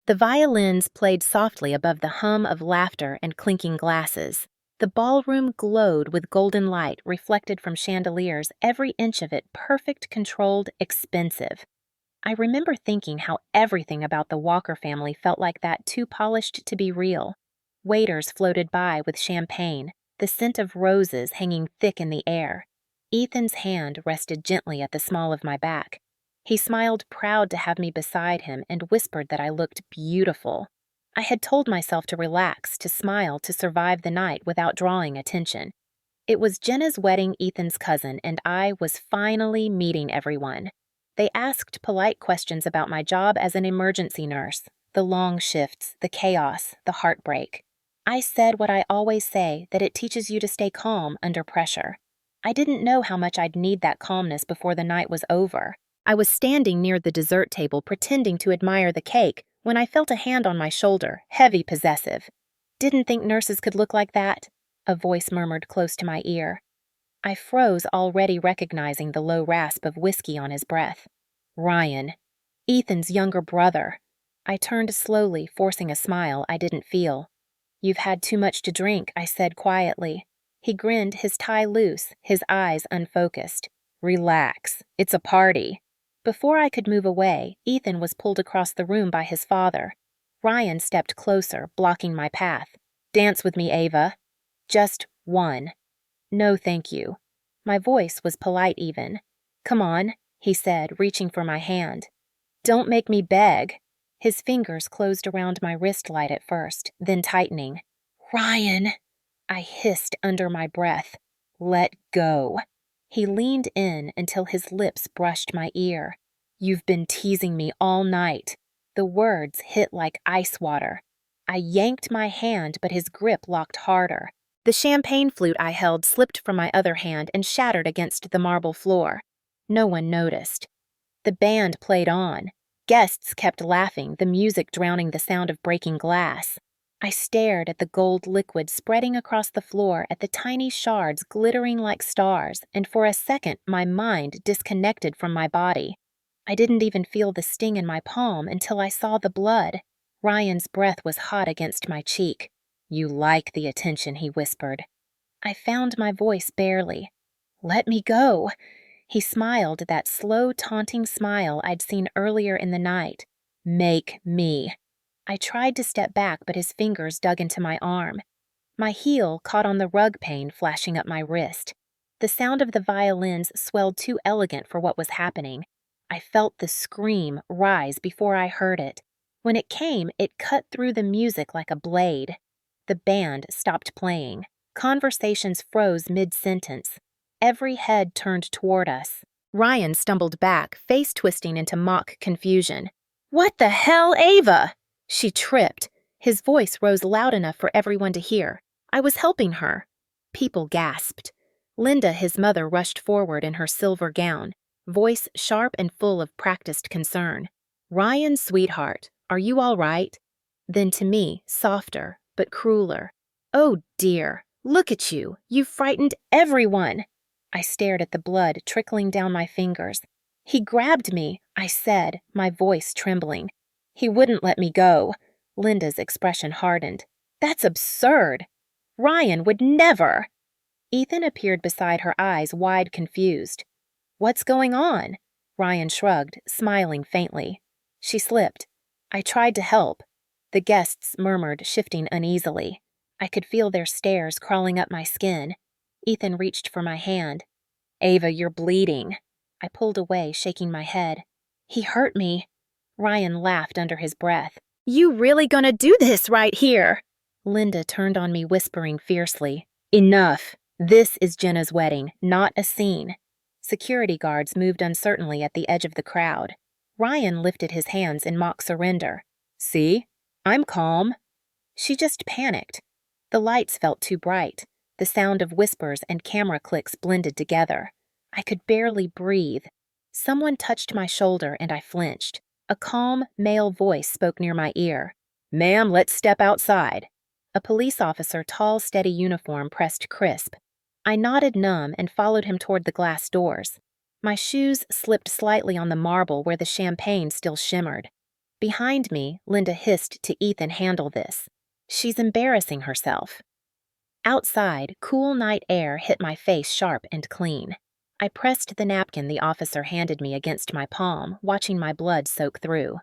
The violins played softly above the hum of laughter and clinking glasses. The ballroom glowed with golden light reflected from chandeliers, every inch of it perfect, controlled, expensive. I remember thinking how everything about the Walker family felt like that, too polished to be real. Waiters floated by with champagne, the scent of roses hanging thick in the air. Ethan's hand rested gently at the small of my back. He smiled, proud to have me beside him, and whispered that I looked beautiful. I had told myself to relax, to smile, to survive the night without drawing attention. It was Jenna's wedding, Ethan's cousin, and I was finally meeting everyone. They asked polite questions about my job as an emergency nurse, the long shifts, the chaos, the heartbreak. I said what I always say, that it teaches you to stay calm under pressure. I didn't know how much I'd need that calmness before the night was over. I was standing near the dessert table pretending to admire the cake when I felt a hand on my shoulder, heavy, possessive. "Didn't think nurses could look like that," a voice murmured close to my ear. I froze, already recognizing the low rasp of whiskey on his breath. Ryan. Ethan's younger brother. I turned slowly, forcing a smile I didn't feel. "You've had too much to drink," I said quietly. He grinned, his tie loose, his eyes unfocused. "Relax. It's a party." Before I could move away, Ethan was pulled across the room by his father. Ryan stepped closer, blocking my path. "Dance with me, Ava." "Just one." "No, thank you." My voice was polite even. "Come on," he said, reaching for my hand. "Don't make me beg." His fingers closed around my wrist light at first, then tightening. "Ryan," I hissed under my breath. "Let go." He leaned in until his lips brushed my ear. "You've been teasing me all night." The words hit like ice water. I yanked my hand, but his grip locked harder. The champagne flute I held slipped from my other hand and shattered against the marble floor. No one noticed. The band played on. Guests kept laughing, the music drowning the sound of breaking glass. I stared at the gold liquid spreading across the floor, at the tiny shards glittering like stars, and for a second my mind disconnected from my body. I didn't even feel the sting in my palm until I saw the blood. Ryan's breath was hot against my cheek. "You like the attention," he whispered. I found my voice barely. "Let me go." He smiled, that slow, taunting smile I'd seen earlier in the night. "Make me." I tried to step back, but his fingers dug into my arm. My heel caught on the rug pane flashing up my wrist. The sound of the violins swelled too elegant for what was happening. I felt the scream rise before I heard it. When it came, it cut through the music like a blade. The band stopped playing. Conversations froze mid-sentence. Every head turned toward us. Ryan stumbled back, face twisting into mock confusion. "What the hell, Ava?" She tripped. His voice rose loud enough for everyone to hear. I was helping her. People gasped. Linda, his mother, rushed forward in her silver gown, voice sharp and full of practiced concern. "Ryan, sweetheart, are you all right?" Then to me, softer, but crueler. "Oh dear, look at you. You've frightened everyone." I stared at the blood trickling down my fingers. "He grabbed me," I said, my voice trembling. "He wouldn't let me go." Linda's expression hardened. "That's absurd. Ryan would never." Ethan appeared beside her, eyes wide, confused. "What's going on?" Ryan shrugged, smiling faintly. "She slipped. I tried to help." The guests murmured, shifting uneasily. I could feel their stares crawling up my skin. Ethan reached for my hand. "Ava, you're bleeding." I pulled away, shaking my head. "He hurt me." Ryan laughed under his breath. "You really gonna do this right here?" Linda turned on me, whispering fiercely. "Enough. This is Jenna's wedding, not a scene." Security guards moved uncertainly at the edge of the crowd. Ryan lifted his hands in mock surrender. "See? I'm calm." She just panicked. The lights felt too bright. The sound of whispers and camera clicks blended together. I could barely breathe. Someone touched my shoulder and I flinched. A calm, male voice spoke near my ear. "Ma'am, let's step outside." A police officer, tall, steady uniform, pressed crisp. I nodded numb and followed him toward the glass doors. My shoes slipped slightly on the marble where the champagne still shimmered. Behind me, Linda hissed to Ethan, "Handle this. She's embarrassing herself." Outside, cool night air hit my face sharp and clean. I pressed the napkin the officer handed me against my palm, watching my blood soak through.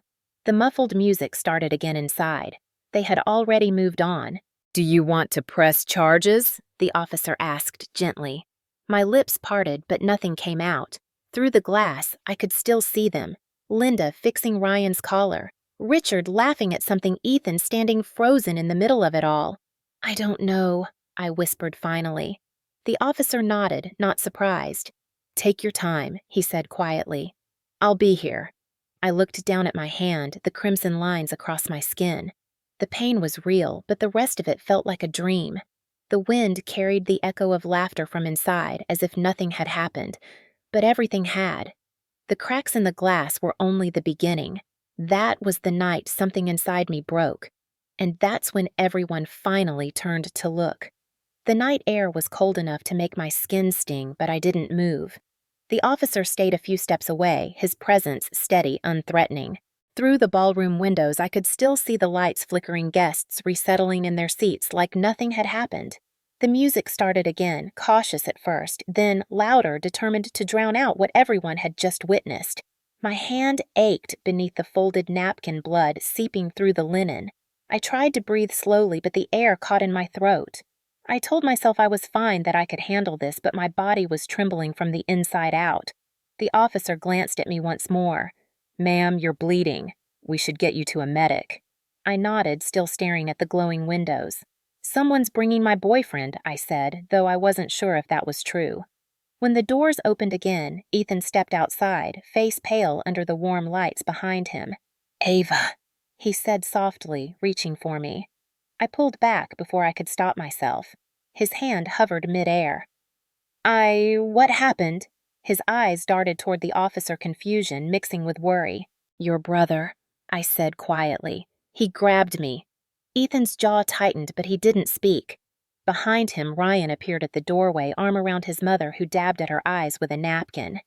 The muffled music started again inside. They had already moved on. "Do you want to press charges?" the officer asked gently. My lips parted, but nothing came out. Through the glass, I could still see them. Linda fixing Ryan's collar. Richard laughing at something, Ethan standing frozen in the middle of it all. "I don't know," I whispered finally. The officer nodded, not surprised. "Take your time," he said quietly. "I'll be here." I looked down at my hand, the crimson lines across my skin. The pain was real, but the rest of it felt like a dream. The wind carried the echo of laughter from inside, as if nothing had happened, but everything had. The cracks in the glass were only the beginning. That was the night something inside me broke. And that's when everyone finally turned to look. The night air was cold enough to make my skin sting, but I didn't move. The officer stayed a few steps away, his presence steady, unthreatening. Through the ballroom windows, I could still see the lights flickering, guests resettling in their seats like nothing had happened. The music started again, cautious at first, then louder, determined to drown out what everyone had just witnessed. My hand ached beneath the folded napkin, blood seeping through the linen. I tried to breathe slowly, but the air caught in my throat. I told myself I was fine, that I could handle this, but my body was trembling from the inside out. The officer glanced at me once more. "Ma'am, you're bleeding. We should get you to a medic." I nodded, still staring at the glowing windows. "Someone's bringing my boyfriend," I said, though I wasn't sure if that was true. When the doors opened again, Ethan stepped outside, face pale under the warm lights behind him. "Ava," he said softly, reaching for me. I pulled back before I could stop myself. His hand hovered mid-air. What happened?" His eyes darted toward the officer, confusion mixing with worry. "Your brother," I said quietly. "He grabbed me." Ethan's jaw tightened, but he didn't speak. Behind him, Ryan appeared at the doorway, arm around his mother, who dabbed at her eyes with a napkin.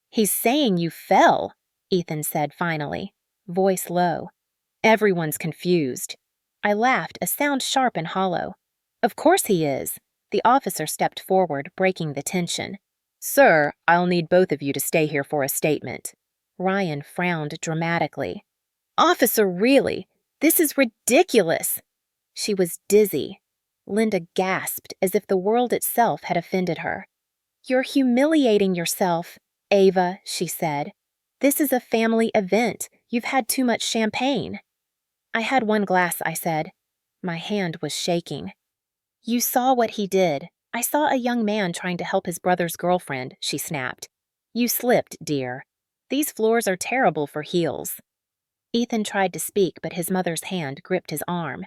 "He's saying you fell," Ethan said finally, voice low. "Everyone's confused." I laughed, a sound sharp and hollow. "Of course he is." The officer stepped forward, breaking the tension. "Sir, I'll need both of you to stay here for a statement." Ryan frowned dramatically. "Officer, really? This is ridiculous." She was dizzy. Linda gasped, as if the world itself had offended her. "You're humiliating yourself, Ava," she said. "This is a family event. You've had too much champagne." "I had one glass," I said. My hand was shaking. "You saw what he did. I saw a young man trying to help his brother's girlfriend," she snapped. "You slipped, dear. These floors are terrible for heels." Ethan tried to speak, but his mother's hand gripped his arm.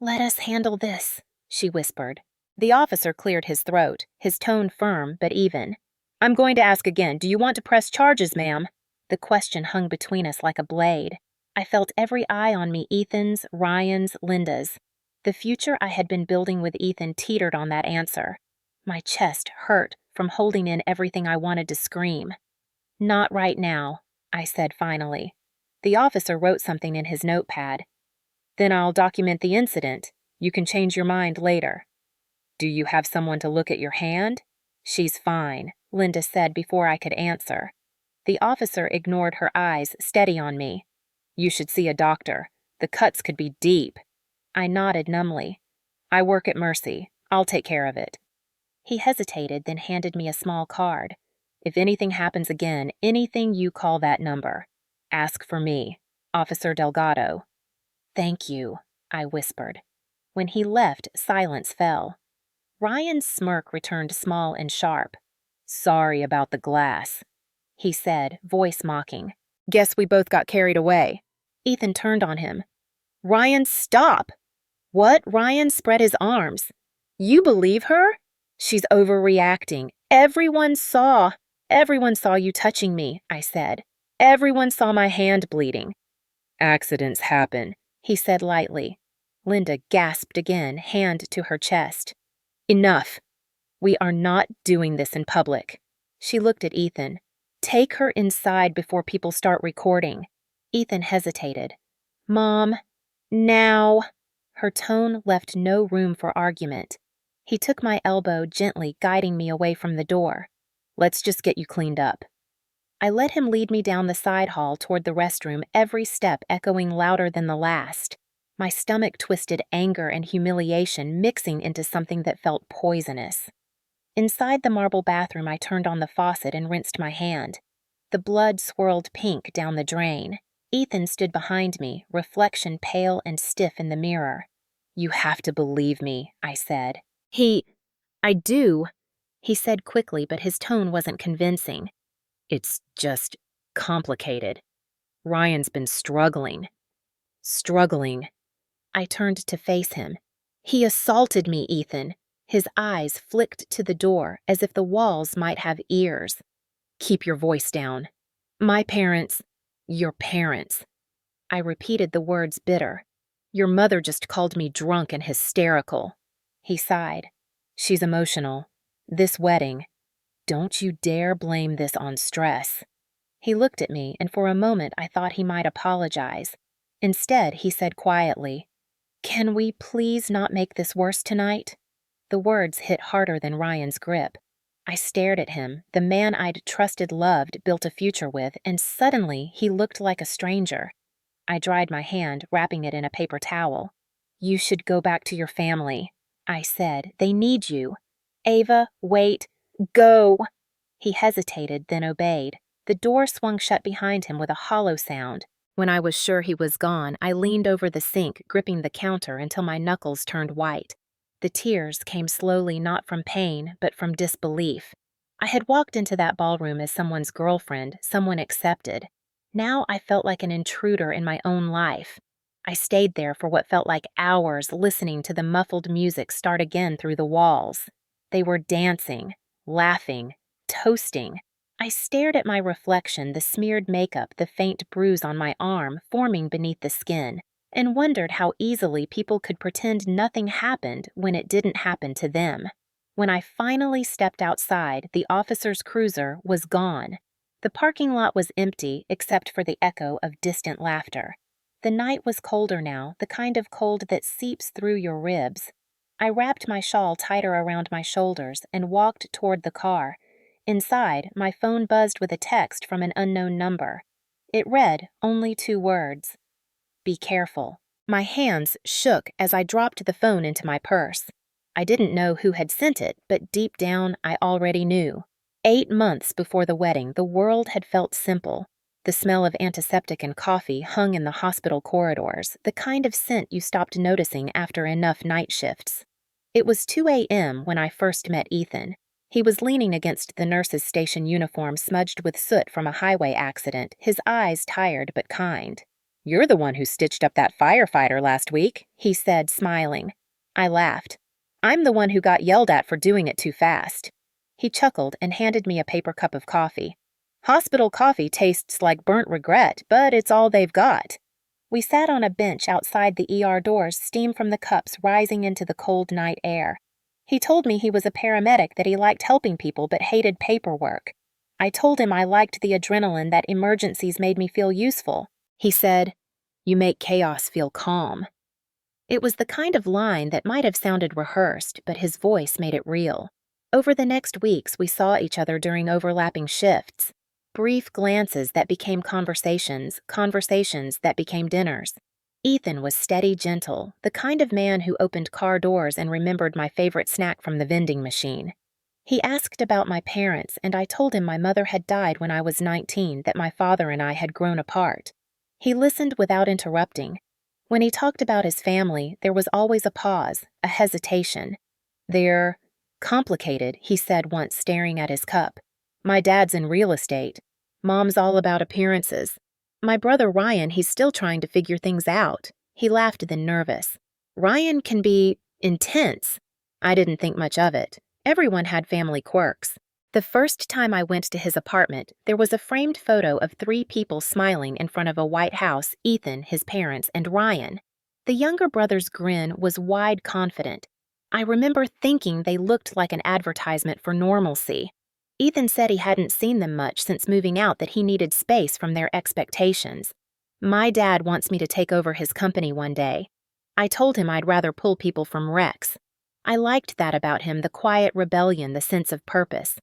"Let us handle this," she whispered. The officer cleared his throat, his tone firm but even. "I'm going to ask again. Do you want to press charges, ma'am?" The question hung between us like a blade. I felt every eye on me, Ethan's, Ryan's, Linda's. The future I had been building with Ethan teetered on that answer. My chest hurt from holding in everything I wanted to scream. "Not right now," I said finally. The officer wrote something in his notepad. "Then I'll document the incident. You can change your mind later." "Do you have someone to look at your hand?" "She's fine," Linda said before I could answer. The officer ignored her eyes, steady on me. "You should see a doctor. The cuts could be deep." I nodded numbly. "I work at Mercy. I'll take care of it." He hesitated, then handed me a small card. "If anything happens again, anything, you call that number. Ask for me, Officer Delgado." "Thank you," I whispered. When he left, silence fell. Ryan's smirk returned small and sharp. "Sorry about the glass," he said, voice mocking. "Guess we both got carried away." Ethan turned on him. "Ryan, stop!" "What?" Ryan spread his arms. "You believe her? She's overreacting. Everyone saw you touching me," I said. "Everyone saw my hand bleeding." "Accidents happen," he said lightly. Linda gasped again, hand to her chest. "Enough. We are not doing this in public." She looked at Ethan. "Take her inside before people start recording." Ethan hesitated. Mom, now. Her tone left no room for argument. He took my elbow, gently guiding me away from the door. Let's just get you cleaned up. I let him lead me down the side hall toward the restroom, every step echoing louder than the last. My stomach twisted anger and humiliation mixing into something that felt poisonous. Inside the marble bathroom, I turned on the faucet and rinsed my hand. The blood swirled pink down the drain. Ethan stood behind me, reflection pale and stiff in the mirror. You have to believe me, I said. I do, he said quickly, but his tone wasn't convincing. It's just complicated. Ryan's been struggling. I turned to face him. He assaulted me, Ethan. His eyes flicked to the door as if the walls might have ears. Keep your voice down. Your parents. I repeated the words bitter. Your mother just called me drunk and hysterical. He sighed. She's emotional. This wedding. Don't you dare blame this on stress. He looked at me, and for a moment I thought he might apologize. Instead, he said quietly, Can we please not make this worse tonight? The words hit harder than Ryan's grip. I stared at him, the man I'd trusted, loved, built a future with, and suddenly he looked like a stranger. I dried my hand, wrapping it in a paper towel. You should go back to your family, I said. They need you. Ava, wait. Go. He hesitated, then obeyed. The door swung shut behind him with a hollow sound. When I was sure he was gone, I leaned over the sink, gripping the counter until my knuckles turned white. The tears came slowly, not from pain, but from disbelief. I had walked into that ballroom as someone's girlfriend, someone accepted. Now I felt like an intruder in my own life. I stayed there for what felt like hours, listening to the muffled music start again through the walls. They were dancing, laughing, toasting. I stared at my reflection, the smeared makeup, the faint bruise on my arm forming beneath the skin, and wondered how easily people could pretend nothing happened when it didn't happen to them. When I finally stepped outside, the officer's cruiser was gone. The parking lot was empty except for the echo of distant laughter. The night was colder now, the kind of cold that seeps through your ribs. I wrapped my shawl tighter around my shoulders and walked toward the car. Inside, my phone buzzed with a text from an unknown number. It read only 2 words. Be careful. My hands shook as I dropped the phone into my purse. I didn't know who had sent it, but deep down I already knew. 8 months before the wedding, the world had felt simple. The smell of antiseptic and coffee hung in the hospital corridors, the kind of scent you stopped noticing after enough night shifts. It was 2 a.m. when I first met Ethan. He was leaning against the nurse's station uniform smudged with soot from a highway accident, his eyes tired but kind. You're the one who stitched up that firefighter last week, he said, smiling. I laughed. I'm the one who got yelled at for doing it too fast. He chuckled and handed me a paper cup of coffee. Hospital coffee tastes like burnt regret, but it's all they've got. We sat on a bench outside the ER doors, steam from the cups rising into the cold night air. He told me he was a paramedic, that he liked helping people but hated paperwork. I told him I liked the adrenaline, that emergencies made me feel useful. He said, You make chaos feel calm. It was the kind of line that might have sounded rehearsed, but his voice made it real. Over the next weeks, we saw each other during overlapping shifts. Brief glances that became conversations, conversations that became dinners. Ethan was steady, gentle, the kind of man who opened car doors and remembered my favorite snack from the vending machine. He asked about my parents, and I told him my mother had died when I was 19, that my father and I had grown apart. He listened without interrupting. When he talked about his family, there was always a pause, a hesitation. They're complicated, he said once, staring at his cup. My dad's in real estate. Mom's all about appearances. My brother Ryan, he's still trying to figure things out. He laughed, then nervous. Ryan can be intense. I didn't think much of it. Everyone had family quirks. The first time I went to his apartment, there was a framed photo of 3 people smiling in front of a white house, Ethan, his parents, and Ryan. The younger brother's grin was wide, confident. I remember thinking they looked like an advertisement for normalcy. Ethan said he hadn't seen them much since moving out, that he needed space from their expectations. My dad wants me to take over his company one day. I told him I'd rather pull people from wrecks. I liked that about him, the quiet rebellion, the sense of purpose.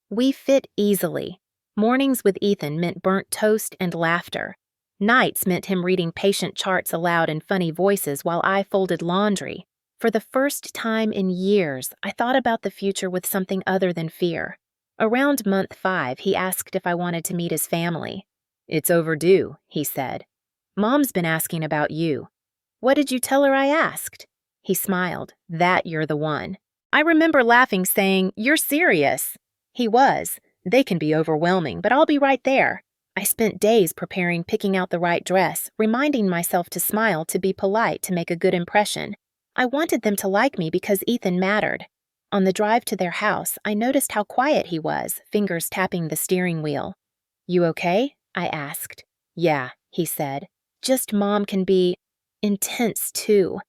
We fit easily. Mornings with Ethan meant burnt toast and laughter. Nights meant him reading patient charts aloud in funny voices while I folded laundry. For the first time in years, I thought about the future with something other than fear. Around month 5, he asked if I wanted to meet his family. "It's overdue," he said. "Mom's been asking about you." "What did you tell her I asked?" He smiled. "That you're the one." I remember laughing, saying, "You're serious." He was. "They can be overwhelming, but I'll be right there." I spent days preparing, picking out the right dress, reminding myself to smile, to be polite, to make a good impression. I wanted them to like me because Ethan mattered. On the drive to their house, I noticed how quiet he was, fingers tapping the steering wheel. "You okay?" I asked. "Yeah," he said. "Just Mom can be intense, too."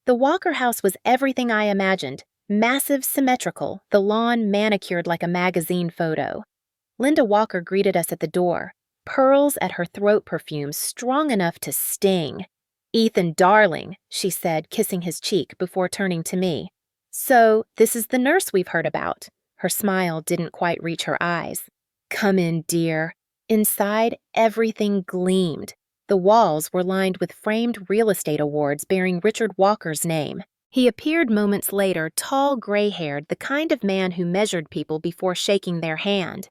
The Walker house was everything I imagined. Massive, symmetrical, the lawn manicured like a magazine photo. Linda Walker greeted us at the door, pearls at her throat perfume strong enough to sting. "Ethan, darling," she said, kissing his cheek before turning to me. "So, this is the nurse we've heard about." Her smile didn't quite reach her eyes. "Come in, dear." Inside, everything gleamed. The walls were lined with framed real estate awards bearing Richard Walker's name. He appeared moments later, tall, gray-haired, the kind of man who measured people before shaking their hand.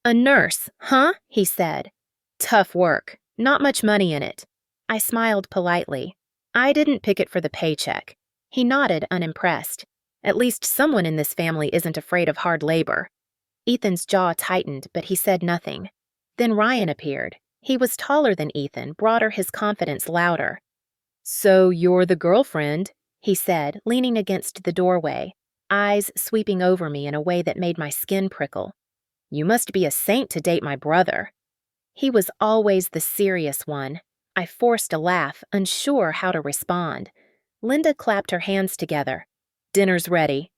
"A nurse, huh?" he said. "Tough work. Not much money in it." I smiled politely. "I didn't pick it for the paycheck." He nodded, unimpressed. "At least someone in this family isn't afraid of hard labor." Ethan's jaw tightened, but he said nothing. Then Ryan appeared. He was taller than Ethan, broader, his confidence louder. "So you're the girlfriend," he said, leaning against the doorway, eyes sweeping over me in a way that made my skin prickle. "You must be a saint to date my brother." He was always the serious one. I forced a laugh, unsure how to respond. Linda clapped her hands together. "Dinner's ready."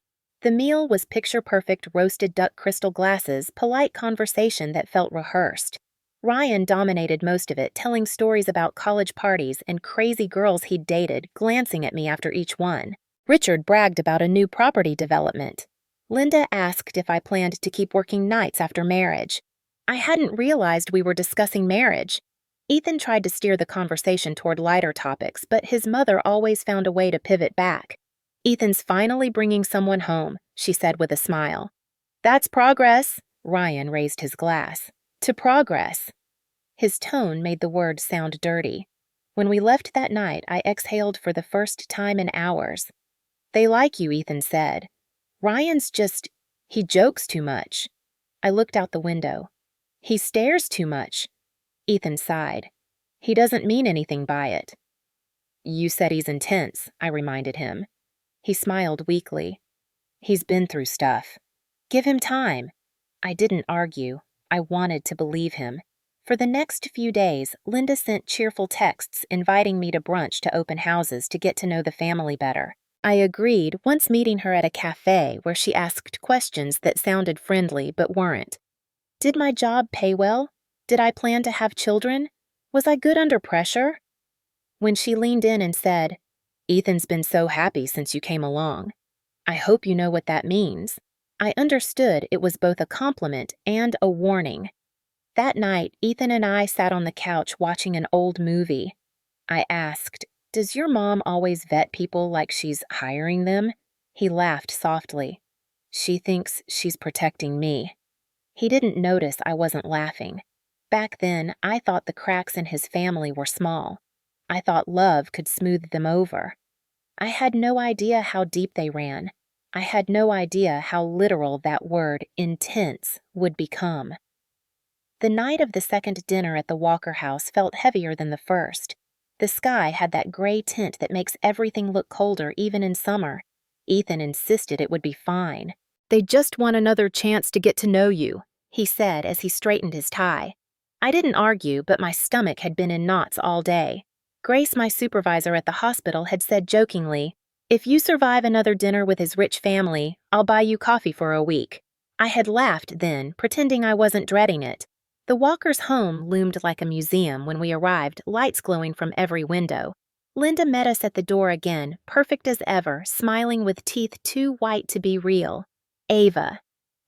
The meal was picture-perfect roasted duck crystal glasses, polite conversation that felt rehearsed. Ryan dominated most of it, telling stories about college parties and crazy girls he'd dated, glancing at me after each one. Richard bragged about a new property development. Linda asked if I planned to keep working nights after marriage. I hadn't realized we were discussing marriage. Ethan tried to steer the conversation toward lighter topics, but his mother always found a way to pivot back. "Ethan's finally bringing someone home," she said with a smile. "That's progress." Ryan raised his glass. "To progress." His tone made the word sound dirty. When we left that night, I exhaled for the first time in hours. "They like you," Ethan said. "Ryan's he jokes too much." I looked out the window. "He stares too much." Ethan sighed. "He doesn't mean anything by it." "You said he's intense," I reminded him. He smiled weakly. "He's been through stuff. Give him time." I didn't argue. I wanted to believe him. For the next few days, Linda sent cheerful texts inviting me to brunch to open houses to get to know the family better. I agreed, once meeting her at a cafe where she asked questions that sounded friendly but weren't. Did my job pay well? Did I plan to have children? Was I good under pressure? When she leaned in and said, "Ethan's been so happy since you came along. I hope you know what that means," I understood it was both a compliment and a warning. That night, Ethan and I sat on the couch watching an old movie. I asked, "Does your mom always vet people like she's hiring them?" He laughed softly. "She thinks she's protecting me." He didn't notice I wasn't laughing. Back then, I thought the cracks in his family were small. I thought love could smooth them over. I had no idea how deep they ran. I had no idea how literal that word, intense, would become. The night of the second dinner at the Walker house felt heavier than the first. The sky had that gray tint that makes everything look colder even in summer. Ethan insisted it would be fine. "They just want another chance to get to know you," he said as he straightened his tie. I didn't argue, but my stomach had been in knots all day. Grace, my supervisor at the hospital, had said jokingly, "If you survive another dinner with his rich family, I'll buy you coffee for a week." I had laughed then, pretending I wasn't dreading it. The Walkers' home loomed like a museum when we arrived, lights glowing from every window. Linda met us at the door again, perfect as ever, smiling with teeth too white to be real. Ava.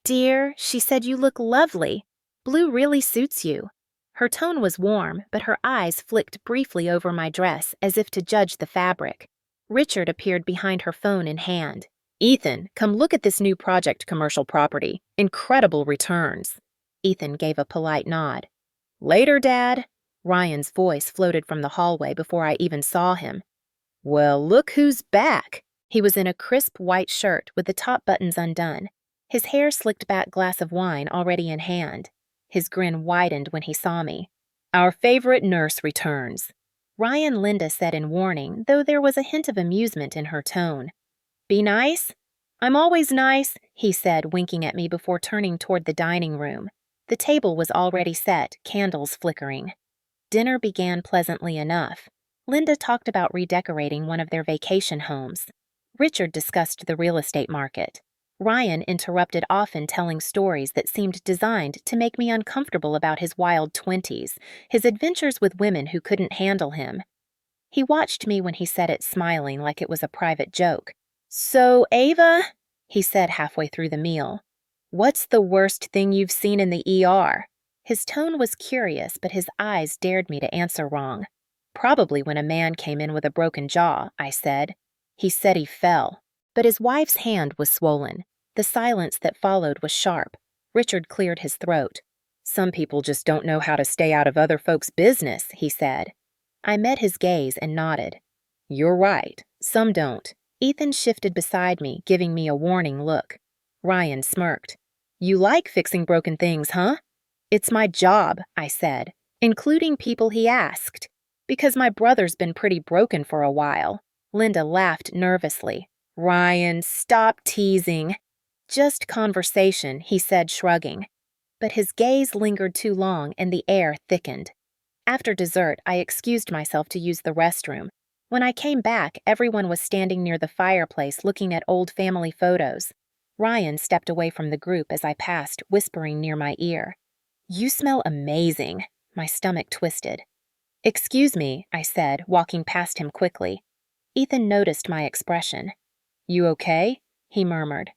Dear, she said, you look lovely. Blue really suits you. Her tone was warm, but her eyes flicked briefly over my dress as if to judge the fabric. Richard appeared behind her phone in hand. Ethan, come look at this new project commercial property. Incredible returns. Ethan gave a polite nod. Later, Dad. Ryan's voice floated from the hallway before I even saw him. Well, look who's back. He was in a crisp white shirt with the top buttons undone, his hair slicked back glass of wine already in hand. His grin widened when he saw me. Our favorite nurse returns. Ryan, Linda said in warning, though there was a hint of amusement in her tone. Be nice? I'm always nice, he said, winking at me before turning toward the dining room. The table was already set, candles flickering. Dinner began pleasantly enough. Linda talked about redecorating one of their vacation homes. Richard discussed the real estate market. Ryan interrupted often, telling stories that seemed designed to make me uncomfortable about his wild 20s, his adventures with women who couldn't handle him. He watched me when he said it, smiling like it was a private joke. So, Ava, he said halfway through the meal, what's the worst thing you've seen in the ER? His tone was curious, but his eyes dared me to answer wrong. Probably when a man came in with a broken jaw, I said. He said he fell. But his wife's hand was swollen. The silence that followed was sharp. Richard cleared his throat. Some people just don't know how to stay out of other folks' business, he said. I met his gaze and nodded. You're right. Some don't. Ethan shifted beside me, giving me a warning look. Ryan smirked. You like fixing broken things, huh? It's my job, I said, including people he asked. Because my brother's been pretty broken for a while. Linda laughed nervously. Ryan, stop teasing. Just conversation, he said, shrugging. But his gaze lingered too long and the air thickened. After dessert, I excused myself to use the restroom. When I came back, everyone was standing near the fireplace looking at old family photos. Ryan stepped away from the group as I passed, whispering near my ear. You smell amazing. My stomach twisted. Excuse me, I said, walking past him quickly. Ethan noticed my expression. You okay? He murmured.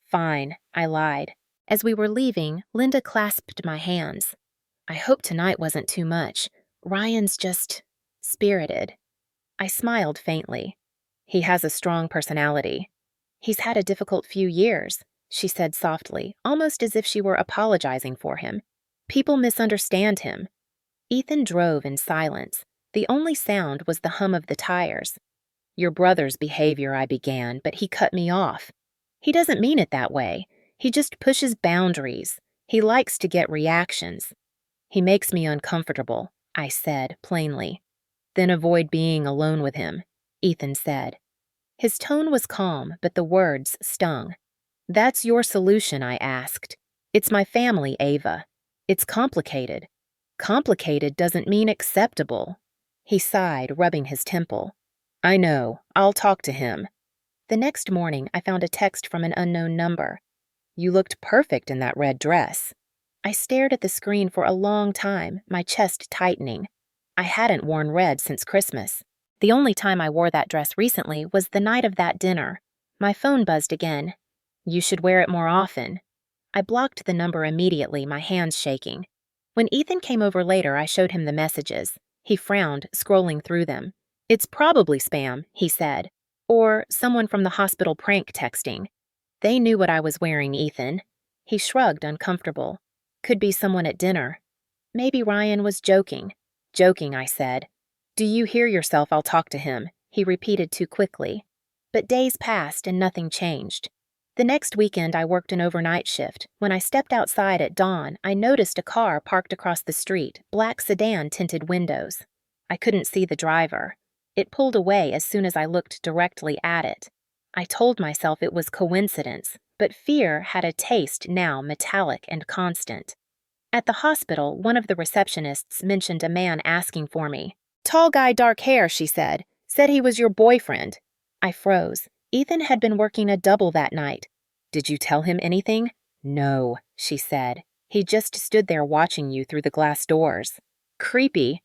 Fine, I lied. As we were leaving, Linda clasped my hands. I hope tonight wasn't too much. Ryan's just spirited. I smiled faintly. He has a strong personality. He's had a difficult few years, she said softly, almost as if she were apologizing for him. People misunderstand him. Ethan drove in silence. The only sound was the hum of the tires. Your brother's behavior, I began, but he cut me off. He doesn't mean it that way. He just pushes boundaries. He likes to get reactions. He makes me uncomfortable, I said plainly. Then avoid being alone with him, Ethan said. His tone was calm, but the words stung. That's your solution, I asked. It's my family, Ava. It's complicated. Complicated doesn't mean acceptable. He sighed, rubbing his temple. I know. I'll talk to him. The next morning, I found a text from an unknown number. You looked perfect in that red dress. I stared at the screen for a long time, my chest tightening. I hadn't worn red since Christmas. The only time I wore that dress recently was the night of that dinner. My phone buzzed again. You should wear it more often. I blocked the number immediately, my hands shaking. When Ethan came over later, I showed him the messages. He frowned, scrolling through them. It's probably spam, he said. Or someone from the hospital prank texting. They knew what I was wearing, Ethan. He shrugged, uncomfortable. Could be someone at dinner. Maybe Ryan was joking. Joking, I said. Do you hear yourself? I'll talk to him, he repeated too quickly. But days passed and nothing changed. The next weekend I worked an overnight shift. When I stepped outside at dawn, I noticed a car parked across the street, black sedan tinted windows. I couldn't see the driver. It pulled away as soon as I looked directly at it. I told myself it was coincidence, but fear had a taste now metallic and constant. At the hospital, one of the receptionists mentioned a man asking for me. Tall guy, dark hair, she said. Said he was your boyfriend. I froze. Ethan had been working a double that night. Did you tell him anything? No, she said. He just stood there watching you through the glass doors. Creepy.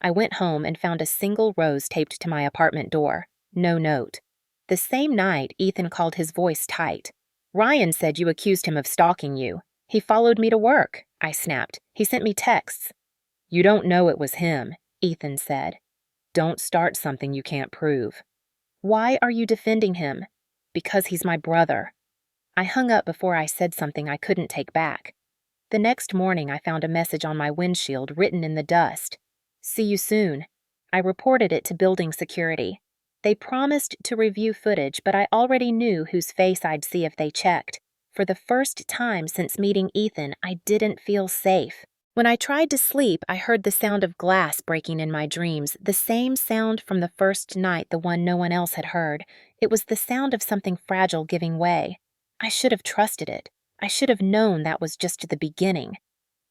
I went home and found a single rose taped to my apartment door. No note. The same night, Ethan called his voice tight. Ryan said you accused him of stalking you. He followed me to work, I snapped. He sent me texts. You don't know it was him, Ethan said. Don't start something you can't prove. Why are you defending him? Because he's my brother. I hung up before I said something I couldn't take back. The next morning, I found a message on my windshield written in the dust. See you soon. I reported it to building security. They promised to review footage, but I already knew whose face I'd see if they checked. For the first time since meeting Ethan, I didn't feel safe. When I tried to sleep, I heard the sound of glass breaking in my dreams, the same sound from the first night, the one no one else had heard. It was the sound of something fragile giving way. I should have trusted it. I should have known that was just the beginning.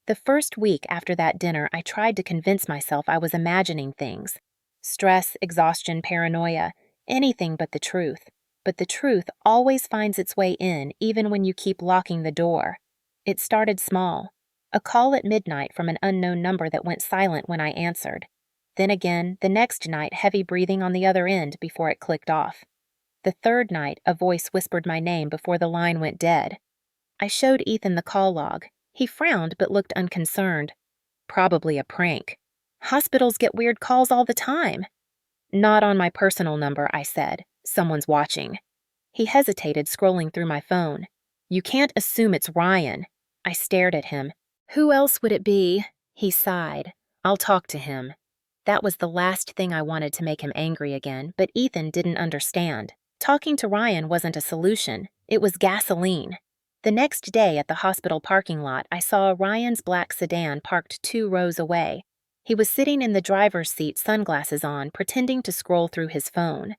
The first week after that dinner, I tried to convince myself I was imagining things. Stress, exhaustion, paranoia, anything but the truth. But the truth always finds its way in, even when you keep locking the door. It started small. A call at midnight from an unknown number that went silent when I answered. Then again, the next night, heavy breathing on the other end before it clicked off. The third night, a voice whispered my name before the line went dead. I showed Ethan the call log. He frowned but looked unconcerned. Probably a prank. Hospitals get weird calls all the time. Not on my personal number, I said. Someone's watching. He hesitated, scrolling through my phone. You can't assume it's Ryan. I stared at him. Who else would it be? He sighed. I'll talk to him. That was the last thing I wanted to make him angry again, but Ethan didn't understand. Talking to Ryan wasn't a solution. It was gasoline. The next day at the hospital parking lot, I saw Ryan's black sedan parked 2 rows away. He was sitting in the driver's seat, sunglasses on, pretending to scroll through his phone.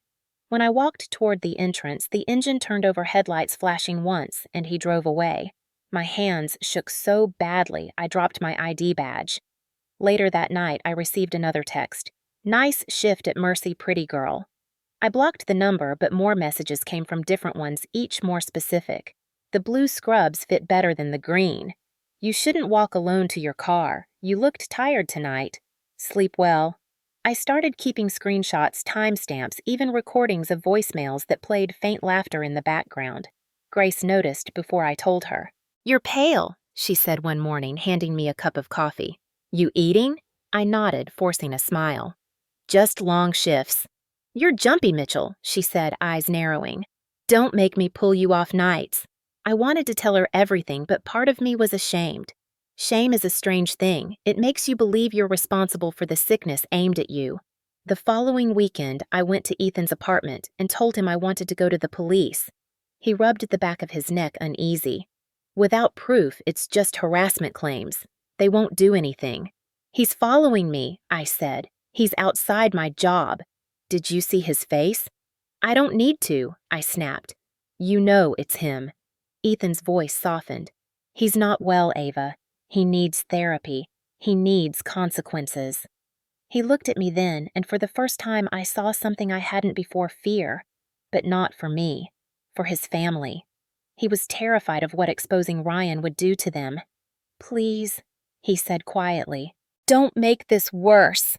When I walked toward the entrance, the engine turned over, headlights flashing once, and he drove away. My hands shook so badly, I dropped my ID badge. Later that night, I received another text. Nice shift at Mercy, pretty girl. I blocked the number, but more messages came from different ones, each more specific. The blue scrubs fit better than the green. You shouldn't walk alone to your car. You looked tired tonight. Sleep well. I started keeping screenshots, timestamps, even recordings of voicemails that played faint laughter in the background. Grace noticed before I told her. You're pale, she said one morning, handing me a cup of coffee. You eating? I nodded, forcing a smile. Just long shifts. You're jumpy, Mitchell, she said, eyes narrowing. Don't make me pull you off nights. I wanted to tell her everything, but part of me was ashamed. Shame is a strange thing. It makes you believe you're responsible for the sickness aimed at you. The following weekend, I went to Ethan's apartment and told him I wanted to go to the police. He rubbed the back of his neck uneasy. Without proof, it's just harassment claims. They won't do anything. He's following me, I said. He's outside my job. Did you see his face? I don't need to, I snapped. You know it's him. Ethan's voice softened. He's not well, Ava. He needs therapy. He needs consequences. He looked at me then, and for the first time I saw something I hadn't before: fear. But not for me. For his family. He was terrified of what exposing Ryan would do to them. Please, he said quietly, don't make this worse.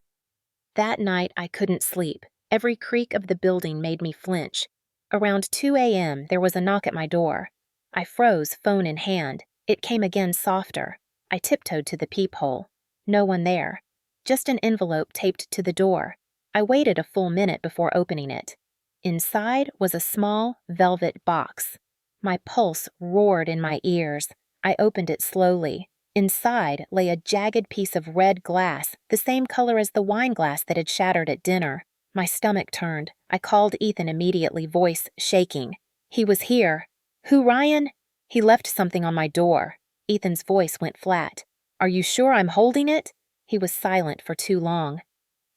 That night I couldn't sleep. Every creak of the building made me flinch. Around 2 a.m., there was a knock at my door. I froze, phone in hand. It came again, softer. I tiptoed to the peephole. No one there. Just an envelope taped to the door. I waited a full minute before opening it. Inside was a small, velvet box. My pulse roared in my ears. I opened it slowly. Inside lay a jagged piece of red glass, the same color as the wine glass that had shattered at dinner. My stomach turned. I called Ethan immediately, voice shaking. He was here. Who, Ryan? He left something on my door. Ethan's voice went flat. Are you sure I'm holding it? He was silent for too long.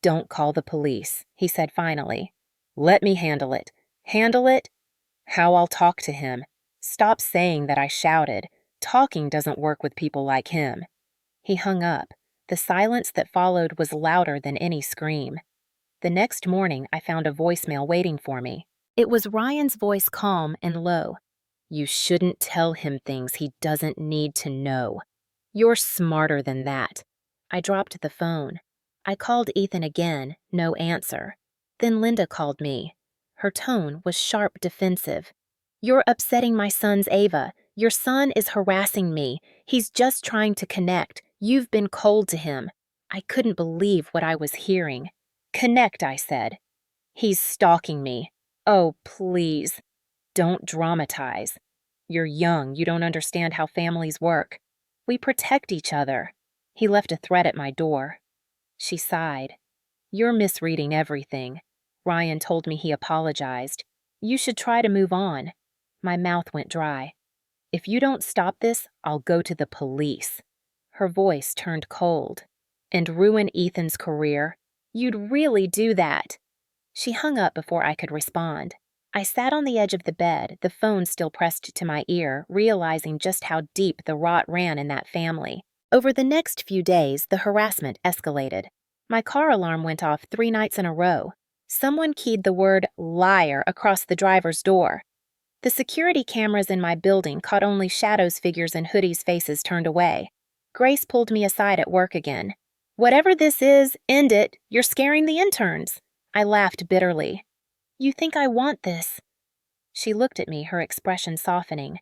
Don't call the police, he said finally. Let me handle it. Handle it? How I'll talk to him. Stop saying that I shouted. Talking doesn't work with people like him. He hung up. The silence that followed was louder than any scream. The next morning, I found a voicemail waiting for me. It was Ryan's voice, calm and low. You shouldn't tell him things he doesn't need to know. You're smarter than that. I dropped the phone. I called Ethan again, no answer. Then Linda called me. Her tone was sharp defensive. You're upsetting my son's Ava. Your son is harassing me. He's just trying to connect. You've been cold to him. I couldn't believe what I was hearing. Connect, I said. He's stalking me. Oh, please. Don't dramatize. You're young. You don't understand how families work. We protect each other. He left a threat at my door. She sighed. You're misreading everything. Ryan told me he apologized. You should try to move on. My mouth went dry. If you don't stop this, I'll go to the police. Her voice turned cold. And ruin Ethan's career? You'd really do that? She hung up before I could respond. I sat on the edge of the bed, the phone still pressed to my ear, realizing just how deep the rot ran in that family. Over the next few days, the harassment escalated. My car alarm went off 3 nights in a row. Someone keyed the word liar across the driver's door. The security cameras in my building caught only shadows, figures, and hoodies' faces turned away. Grace pulled me aside at work again. Whatever this is, end it. You're scaring the interns. I laughed bitterly. You think I want this? She looked at me, her expression softening.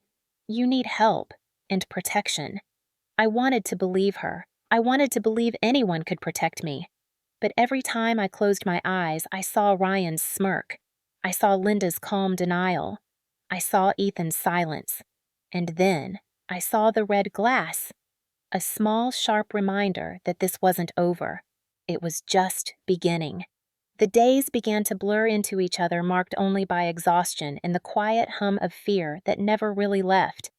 You need help and protection. I wanted to believe her. I wanted to believe anyone could protect me. But every time I closed my eyes, I saw Ryan's smirk. I saw Linda's calm denial. I saw Ethan's silence. And then I saw the red glass. A small, sharp reminder that this wasn't over. It was just beginning. The days began to blur into each other, marked only by exhaustion and the quiet hum of fear that never really left.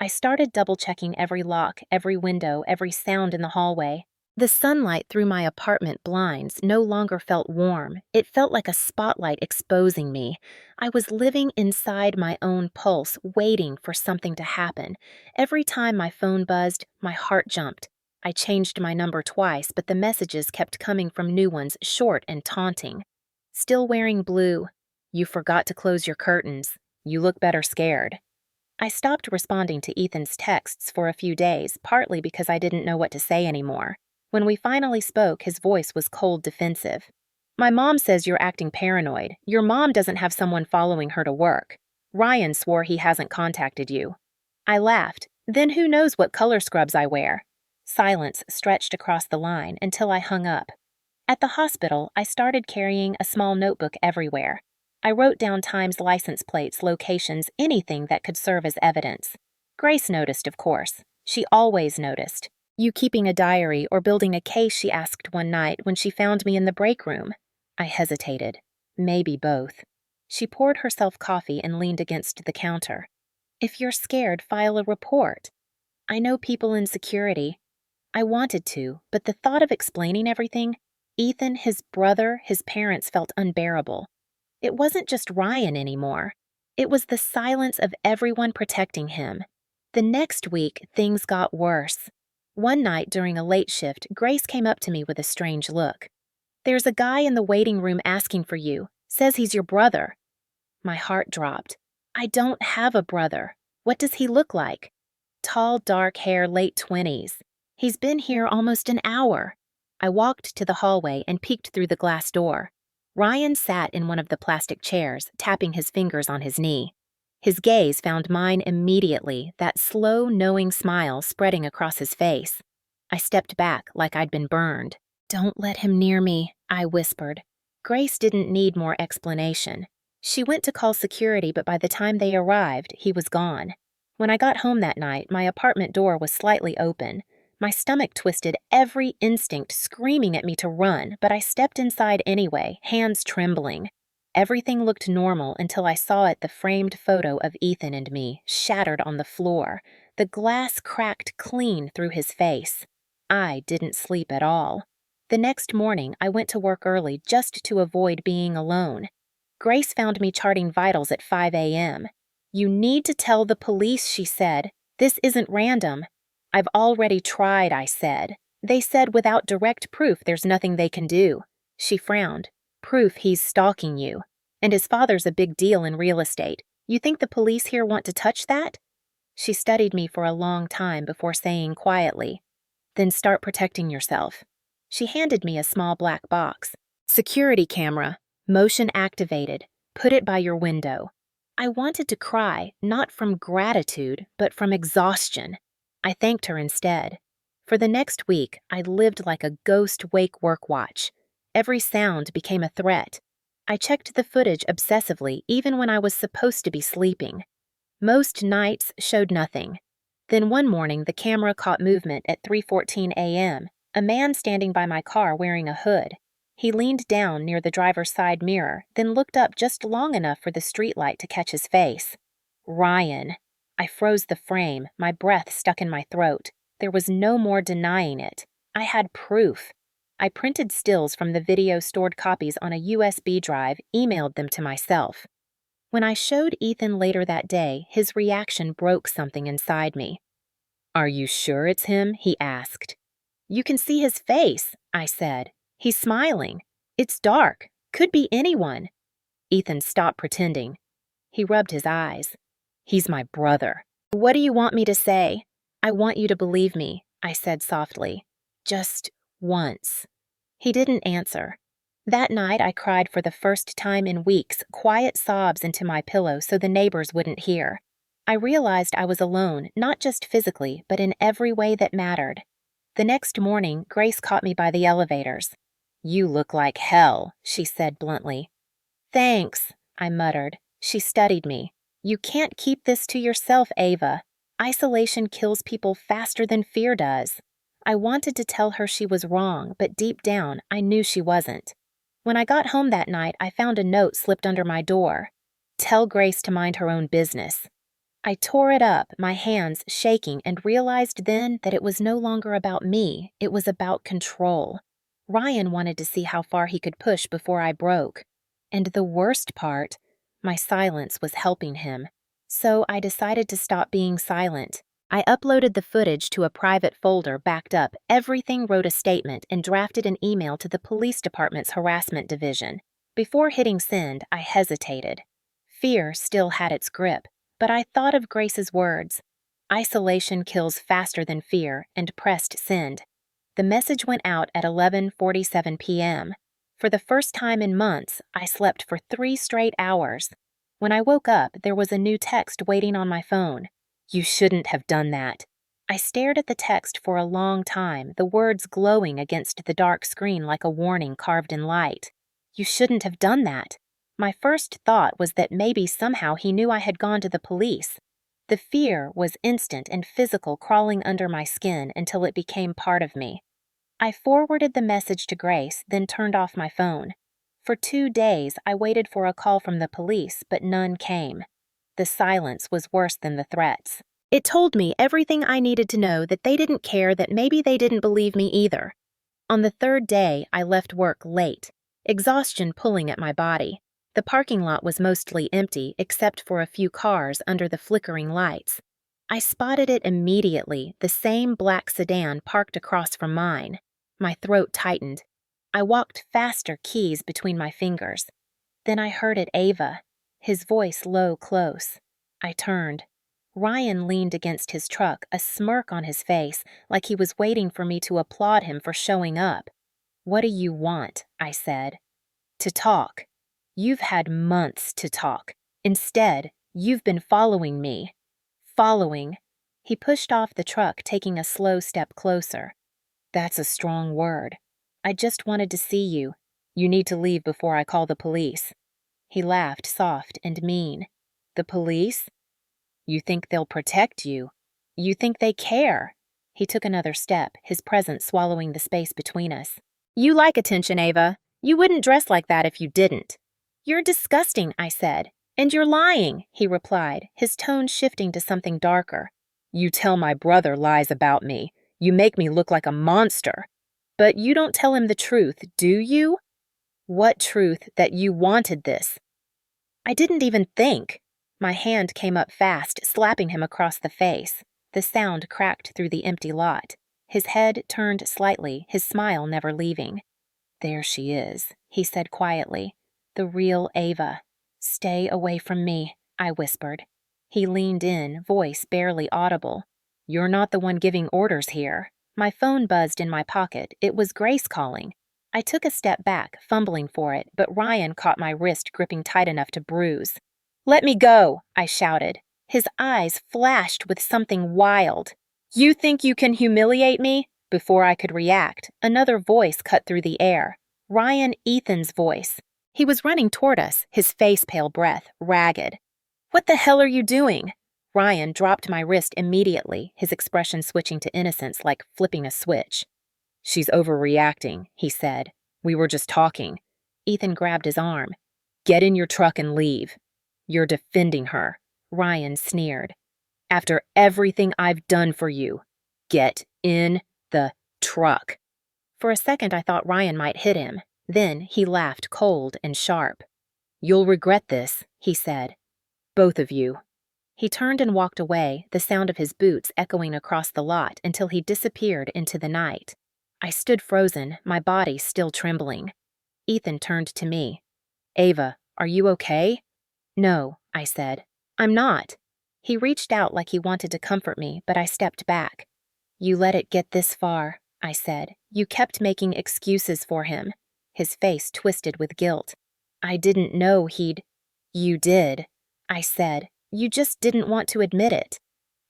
I started double-checking every lock, every window, every sound in the hallway. The sunlight through my apartment blinds no longer felt warm. It felt like a spotlight exposing me. I was living inside my own pulse, waiting for something to happen. Every time my phone buzzed, my heart jumped. I changed my number twice, but the messages kept coming from new ones, short and taunting. Still wearing blue. You forgot to close your curtains. You look better scared. I stopped responding to Ethan's texts for a few days, partly because I didn't know what to say anymore. When we finally spoke, his voice was cold defensive. My mom says you're acting paranoid. Your mom doesn't have someone following her to work. Ryan swore he hasn't contacted you. I laughed. Then who knows what color scrubs I wear? Silence stretched across the line until I hung up. At the hospital, I started carrying a small notebook everywhere. I wrote down times, license plates, locations, anything that could serve as evidence. Grace noticed, of course. She always noticed. You keeping a diary or building a case, she asked one night when she found me in the break room. I hesitated. Maybe both. She poured herself coffee and leaned against the counter. If you're scared, file a report. I know people in security. I wanted to, but the thought of explaining everything, Ethan, his brother, his parents, felt unbearable. It wasn't just Ryan anymore. It was the silence of everyone protecting him. The next week, things got worse. One night during a late shift, Grace came up to me with a strange look. There's a guy in the waiting room asking for you. Says he's your brother. My heart dropped. I don't have a brother. What does he look like? Tall, dark hair, late 20s. He's been here almost an hour. I walked to the hallway and peeked through the glass door. Ryan sat in one of the plastic chairs, tapping his fingers on his knee. His gaze found mine immediately, that slow, knowing smile spreading across his face. I stepped back like I'd been burned. Don't let him near me, I whispered. Grace didn't need more explanation. She went to call security, but by the time they arrived, he was gone. When I got home that night, my apartment door was slightly open. My stomach twisted, every instinct screaming at me to run, but I stepped inside anyway, hands trembling. Everything looked normal until I saw it, the framed photo of Ethan and me, shattered on the floor. The glass cracked clean through his face. I didn't sleep at all. The next morning, I went to work early just to avoid being alone. Grace found me charting vitals at 5 a.m. You need to tell the police, she said. This isn't random. I've already tried, I said. They said without direct proof there's nothing they can do. She frowned. Proof he's stalking you. And his father's a big deal in real estate. You think the police here want to touch that? She studied me for a long time before saying quietly, "Then start protecting yourself." She handed me a small black box. "Security camera, motion activated. Put it by your window." I wanted to cry, not from gratitude, but from exhaustion. I thanked her instead. For the next week, I lived like a ghost wake-work watch. Every sound became a threat. I checked the footage obsessively, even when I was supposed to be sleeping. Most nights showed nothing. Then one morning, the camera caught movement at 3:14 a.m., a man standing by my car wearing a hood. He leaned down near the driver's side mirror, then looked up just long enough for the streetlight to catch his face. Ryan. I froze the frame, my breath stuck in my throat. There was no more denying it. I had proof. I printed stills from the video, stored copies on a USB drive, emailed them to myself. When I showed Ethan later that day, his reaction broke something inside me. "Are you sure it's him?" he asked. "You can see his face," I said. "He's smiling. It's dark. Could be anyone." Ethan stopped pretending. He rubbed his eyes. "He's my brother." "What do you want me to say?" "I want you to believe me," I said softly. "Just once." He didn't answer. That night I cried for the first time in weeks, quiet sobs into my pillow so the neighbors wouldn't hear. I realized I was alone, not just physically, but in every way that mattered. The next morning, Grace caught me by the elevators. "You look like hell," she said bluntly. "Thanks," I muttered. She studied me. "You can't keep this to yourself, Ava. Isolation kills people faster than fear does." I wanted to tell her she was wrong, but deep down, I knew she wasn't. When I got home that night, I found a note slipped under my door. "Tell Grace to mind her own business." I tore it up, my hands shaking, and realized then that it was no longer about me, it was about control. Ryan wanted to see how far he could push before I broke. And the worst part, my silence was helping him. So I decided to stop being silent. I uploaded the footage to a private folder, backed up everything, wrote a statement, and drafted an email to the police department's harassment division. Before hitting send, I hesitated. Fear still had its grip, but I thought of Grace's words. Isolation kills faster than fear, and pressed send. The message went out at 11:47 p.m. For the first time in months, I slept for 3 straight hours. When I woke up, there was a new text waiting on my phone. "You shouldn't have done that." I stared at the text for a long time, the words glowing against the dark screen like a warning carved in light. You shouldn't have done that. My first thought was that maybe somehow he knew I had gone to the police. The fear was instant and physical, crawling under my skin until it became part of me. I forwarded the message to Grace, then turned off my phone. For 2 days, I waited for a call from the police, but none came. The silence was worse than the threats. It told me everything I needed to know, that they didn't care, that maybe they didn't believe me either. On the 3rd day, I left work late, exhaustion pulling at my body. The parking lot was mostly empty, except for a few cars under the flickering lights. I spotted it immediately, the same black sedan parked across from mine. My throat tightened. I walked faster, keys between my fingers. Then I heard it, Ava. His voice low, close. I turned. Ryan leaned against his truck, a smirk on his face, like he was waiting for me to applaud him for showing up. "What do you want?" I said. "To talk. You've had months to talk. Instead, you've been following me." "Following." He pushed off the truck, taking a slow step closer. "That's a strong word. I just wanted to see you. You need to leave before I call the police." He laughed, soft and mean. "The police? You think they'll protect you? You think they care?" He took another step, his presence swallowing the space between us. "You like attention, Ava. You wouldn't dress like that if you didn't." "You're disgusting," I said. "And you're lying," he replied, his tone shifting to something darker. "You tell my brother lies about me. You make me look like a monster. But you don't tell him the truth, do you?" "What truth? That you wanted this?" I didn't even think. My hand came up fast, slapping him across the face. The sound cracked through the empty lot. His head turned slightly, his smile never leaving. "There she is," he said quietly. "The real Ava." "Stay away from me," I whispered. He leaned in, voice barely audible. "You're not the one giving orders here." My phone buzzed in my pocket. It was Grace calling. I took a step back, fumbling for it, but Ryan caught my wrist gripping tight enough to bruise. "Let me go," I shouted. His eyes flashed with something wild. "You think you can humiliate me?" Before I could react, another voice cut through the air. Ryan Ethan's voice. He was running toward us, his face pale breath, ragged. "What the hell are you doing?" Ryan dropped my wrist immediately, his expression switching to innocence like flipping a switch. "She's overreacting," he said. "We were just talking." Ethan grabbed his arm. "Get in your truck and leave." "You're defending her," Ryan sneered. "After everything I've done for you. Get in the truck." For a second I thought Ryan might hit him. Then he laughed cold and sharp. "You'll regret this," he said. "Both of you." He turned and walked away, the sound of his boots echoing across the lot until he disappeared into the night. I stood frozen, my body still trembling. Ethan turned to me. "Ava, are you okay?" "No," I said. "I'm not." He reached out like he wanted to comfort me, but I stepped back. "You let it get this far," I said. "You kept making excuses for him." His face twisted with guilt. "I didn't know he'd—" "You did," I said. "You just didn't want to admit it."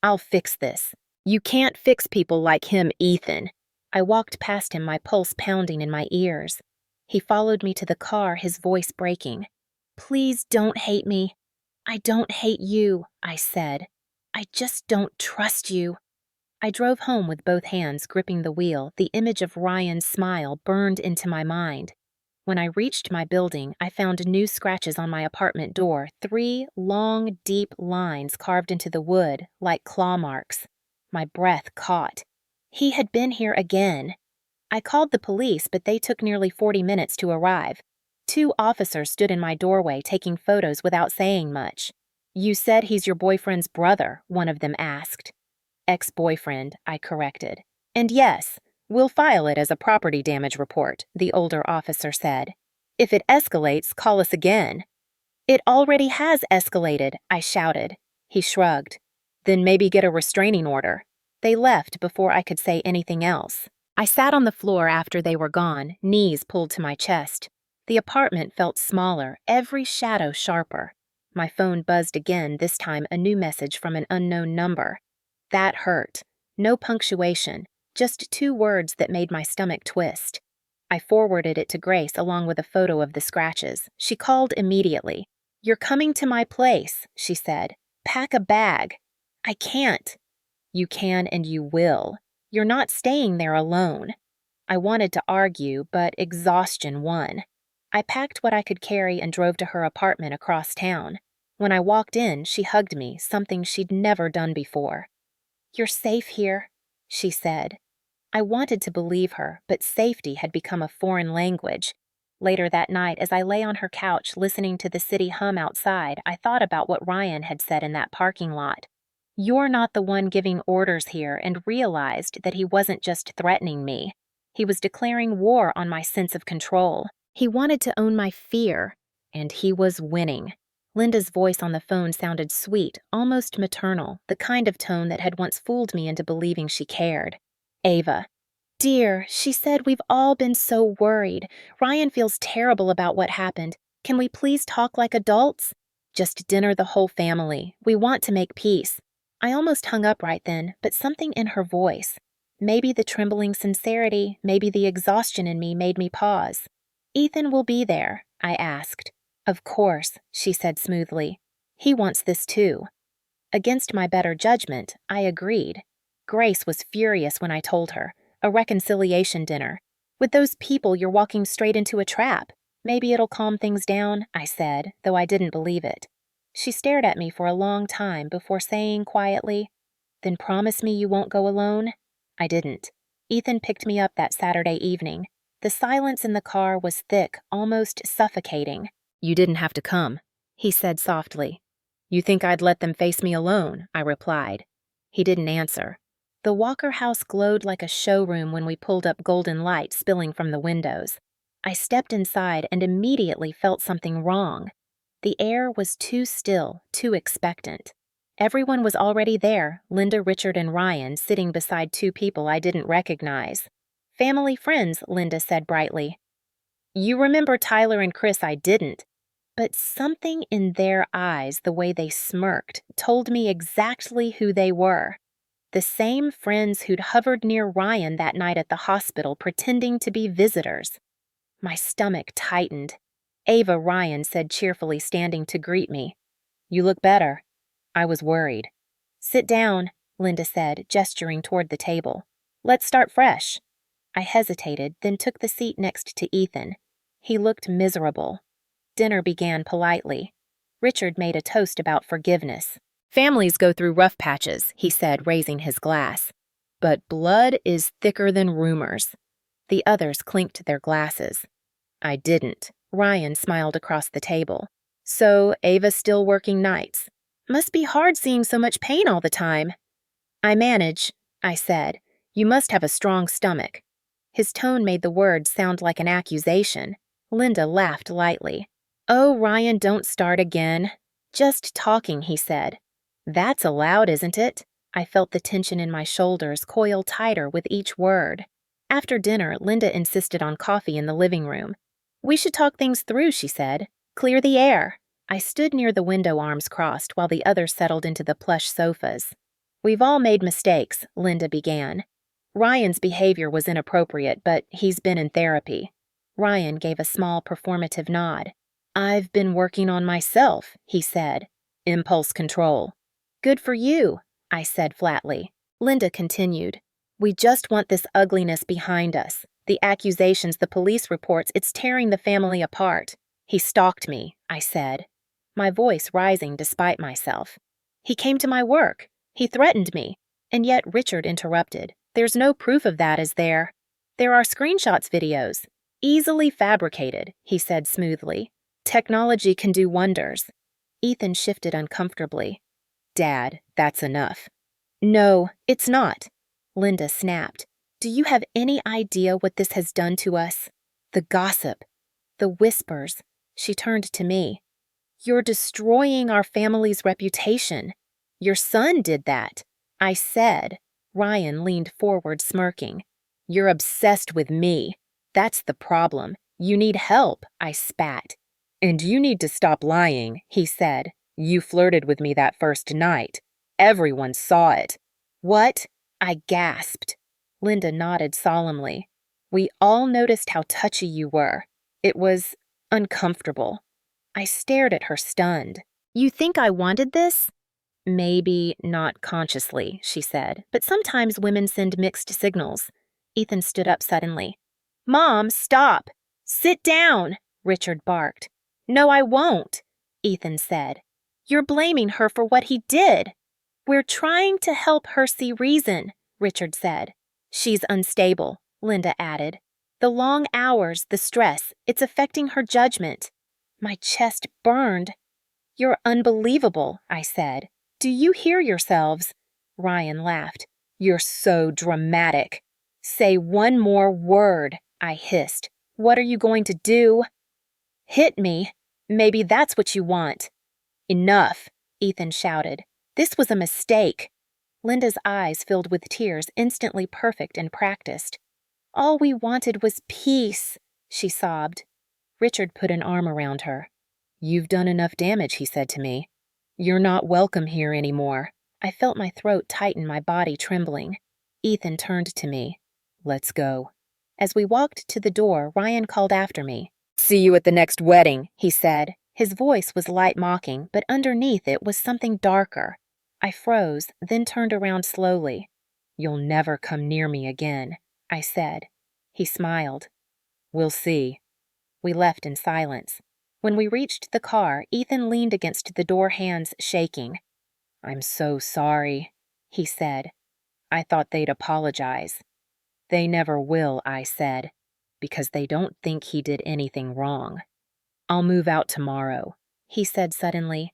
"I'll fix this." "You can't fix people like him, Ethan." I walked past him, my pulse pounding in my ears. He followed me to the car, his voice breaking. "Please don't hate me." "I don't hate you," I said. "I just don't trust you." I drove home with both hands gripping the wheel. The image of Ryan's smile burned into my mind. When I reached my building, I found new scratches on my apartment door, 3 long, deep lines carved into the wood, like claw marks. My breath caught. He had been here again. I called the police, but they took nearly 40 minutes to arrive. 2 officers stood in my doorway taking photos without saying much. "You said he's your boyfriend's brother," one of them asked. "Ex-boyfriend," I corrected. "And yes, we'll file it as a property damage report," the older officer said. "If it escalates, call us again." "It already has escalated," I shouted. He shrugged. "Then maybe get a restraining order." They left before I could say anything else. I sat on the floor after they were gone, knees pulled to my chest. The apartment felt smaller, every shadow sharper. My phone buzzed again, this time a new message from an unknown number. That hurt. No punctuation, just 2 words that made my stomach twist. I forwarded it to Grace along with a photo of the scratches. She called immediately. "You're coming to my place," she said. "Pack a bag." "I can't." "You can and you will. You're not staying there alone." I wanted to argue, but exhaustion won. I packed what I could carry and drove to her apartment across town. When I walked in, she hugged me, something she'd never done before. "You're safe here," she said. I wanted to believe her, but safety had become a foreign language. Later that night, as I lay on her couch listening to the city hum outside, I thought about what Ryan had said in that parking lot. "You're not the one giving orders here," and realized that he wasn't just threatening me. He was declaring war on my sense of control. He wanted to own my fear, and he was winning. Linda's voice on the phone sounded sweet, almost maternal, the kind of tone that had once fooled me into believing she cared. "Ava." "Dear, she said we've all been so worried. Ryan feels terrible about what happened. Can we please talk like adults?" "Just dinner the whole family. We want to make peace." I almost hung up right then, but something in her voice. Maybe the trembling sincerity, maybe the exhaustion in me made me pause. "Ethan will be there," I asked. "Of course," she said smoothly. "He wants this too." Against my better judgment, I agreed. Grace was furious when I told her. A reconciliation dinner. "With those people, you're walking straight into a trap. Maybe it'll calm things down," I said, though I didn't believe it. She stared at me for a long time before saying quietly, "Then promise me you won't go alone?" I didn't. Ethan picked me up that Saturday evening. The silence in the car was thick, almost suffocating. "You didn't have to come," he said softly. "You think I'd let them face me alone?" I replied. He didn't answer. The Walker house glowed like a showroom when we pulled up, golden light spilling from the windows. I stepped inside and immediately felt something wrong. The air was too still, too expectant. Everyone was already there, Linda, Richard, and Ryan, sitting beside two people I didn't recognize. Family friends, Linda said brightly. You remember Tyler and Chris, I didn't. But something in their eyes, the way they smirked, told me exactly who they were. The same friends who'd hovered near Ryan that night at the hospital pretending to be visitors. My stomach tightened. Ava, Ryan said cheerfully, standing to greet me. You look better. I was worried. Sit down, Linda said, gesturing toward the table. Let's start fresh. I hesitated, then took the seat next to Ethan. He looked miserable. Dinner began politely. Richard made a toast about forgiveness. Families go through rough patches, he said, raising his glass. But blood is thicker than rumors. The others clinked their glasses. I didn't. Ryan smiled across the table. So, Ava's still working nights. Must be hard seeing so much pain all the time. I manage, I said. You must have a strong stomach. His tone made the words sound like an accusation. Linda laughed lightly. Oh, Ryan, don't start again. Just talking, he said. That's allowed, isn't it? I felt the tension in my shoulders coil tighter with each word. After dinner, Linda insisted on coffee in the living room. We should talk things through, she said. Clear the air. I stood near the window, arms crossed, while the others settled into the plush sofas. We've all made mistakes, Linda began. Ryan's behavior was inappropriate, but he's been in therapy. Ryan gave a small performative nod. I've been working on myself, he said. Impulse control. Good for you, I said flatly. Linda continued. We just want this ugliness behind us. The accusations, the police reports, it's tearing the family apart. He stalked me, I said, my voice rising despite myself. He came to my work. He threatened me. And yet Richard interrupted. There's no proof of that, is there? There are screenshots, videos. Easily fabricated, he said smoothly. Technology can do wonders. Ethan shifted uncomfortably. Dad, that's enough. No, it's not. Linda snapped. Do you have any idea what this has done to us? The gossip, the whispers. She turned to me. You're destroying our family's reputation. Your son did that. I said. Ryan leaned forward, smirking. You're obsessed with me. That's the problem. You need help, I spat. And you need to stop lying, he said. You flirted with me that first night. Everyone saw it. What? I gasped. Linda nodded solemnly. We all noticed how touchy you were. It was uncomfortable. I stared at her, stunned. You think I wanted this? Maybe not consciously, she said, but sometimes women send mixed signals. Ethan stood up suddenly. Mom, stop! Sit down! Richard barked. No, I won't, Ethan said. You're blaming her for what he did. We're trying to help her see reason, Richard said. She's unstable, Linda added. The long hours, the stress, it's affecting her judgment. My chest burned. You're unbelievable, I said. Do you hear yourselves? Ryan laughed. You're so dramatic. Say one more word, I hissed. What are you going to do? Hit me. Maybe that's what you want. Enough, Ethan shouted. This was a mistake. Linda's eyes filled with tears, instantly perfect and practiced. All we wanted was peace, she sobbed. Richard put an arm around her. You've done enough damage, he said to me. You're not welcome here anymore. I felt my throat tighten, my body trembling. Ethan turned to me. Let's go. As we walked to the door, Ryan called after me. See you at the next wedding, he said. His voice was light mocking, but underneath it was something darker. I froze, then turned around slowly. You'll never come near me again, I said. He smiled. We'll see. We left in silence. When we reached the car, Ethan leaned against the door, hands shaking. I'm so sorry, he said. I thought they'd apologize. They never will, I said, because they don't think he did anything wrong. I'll move out tomorrow, he said suddenly.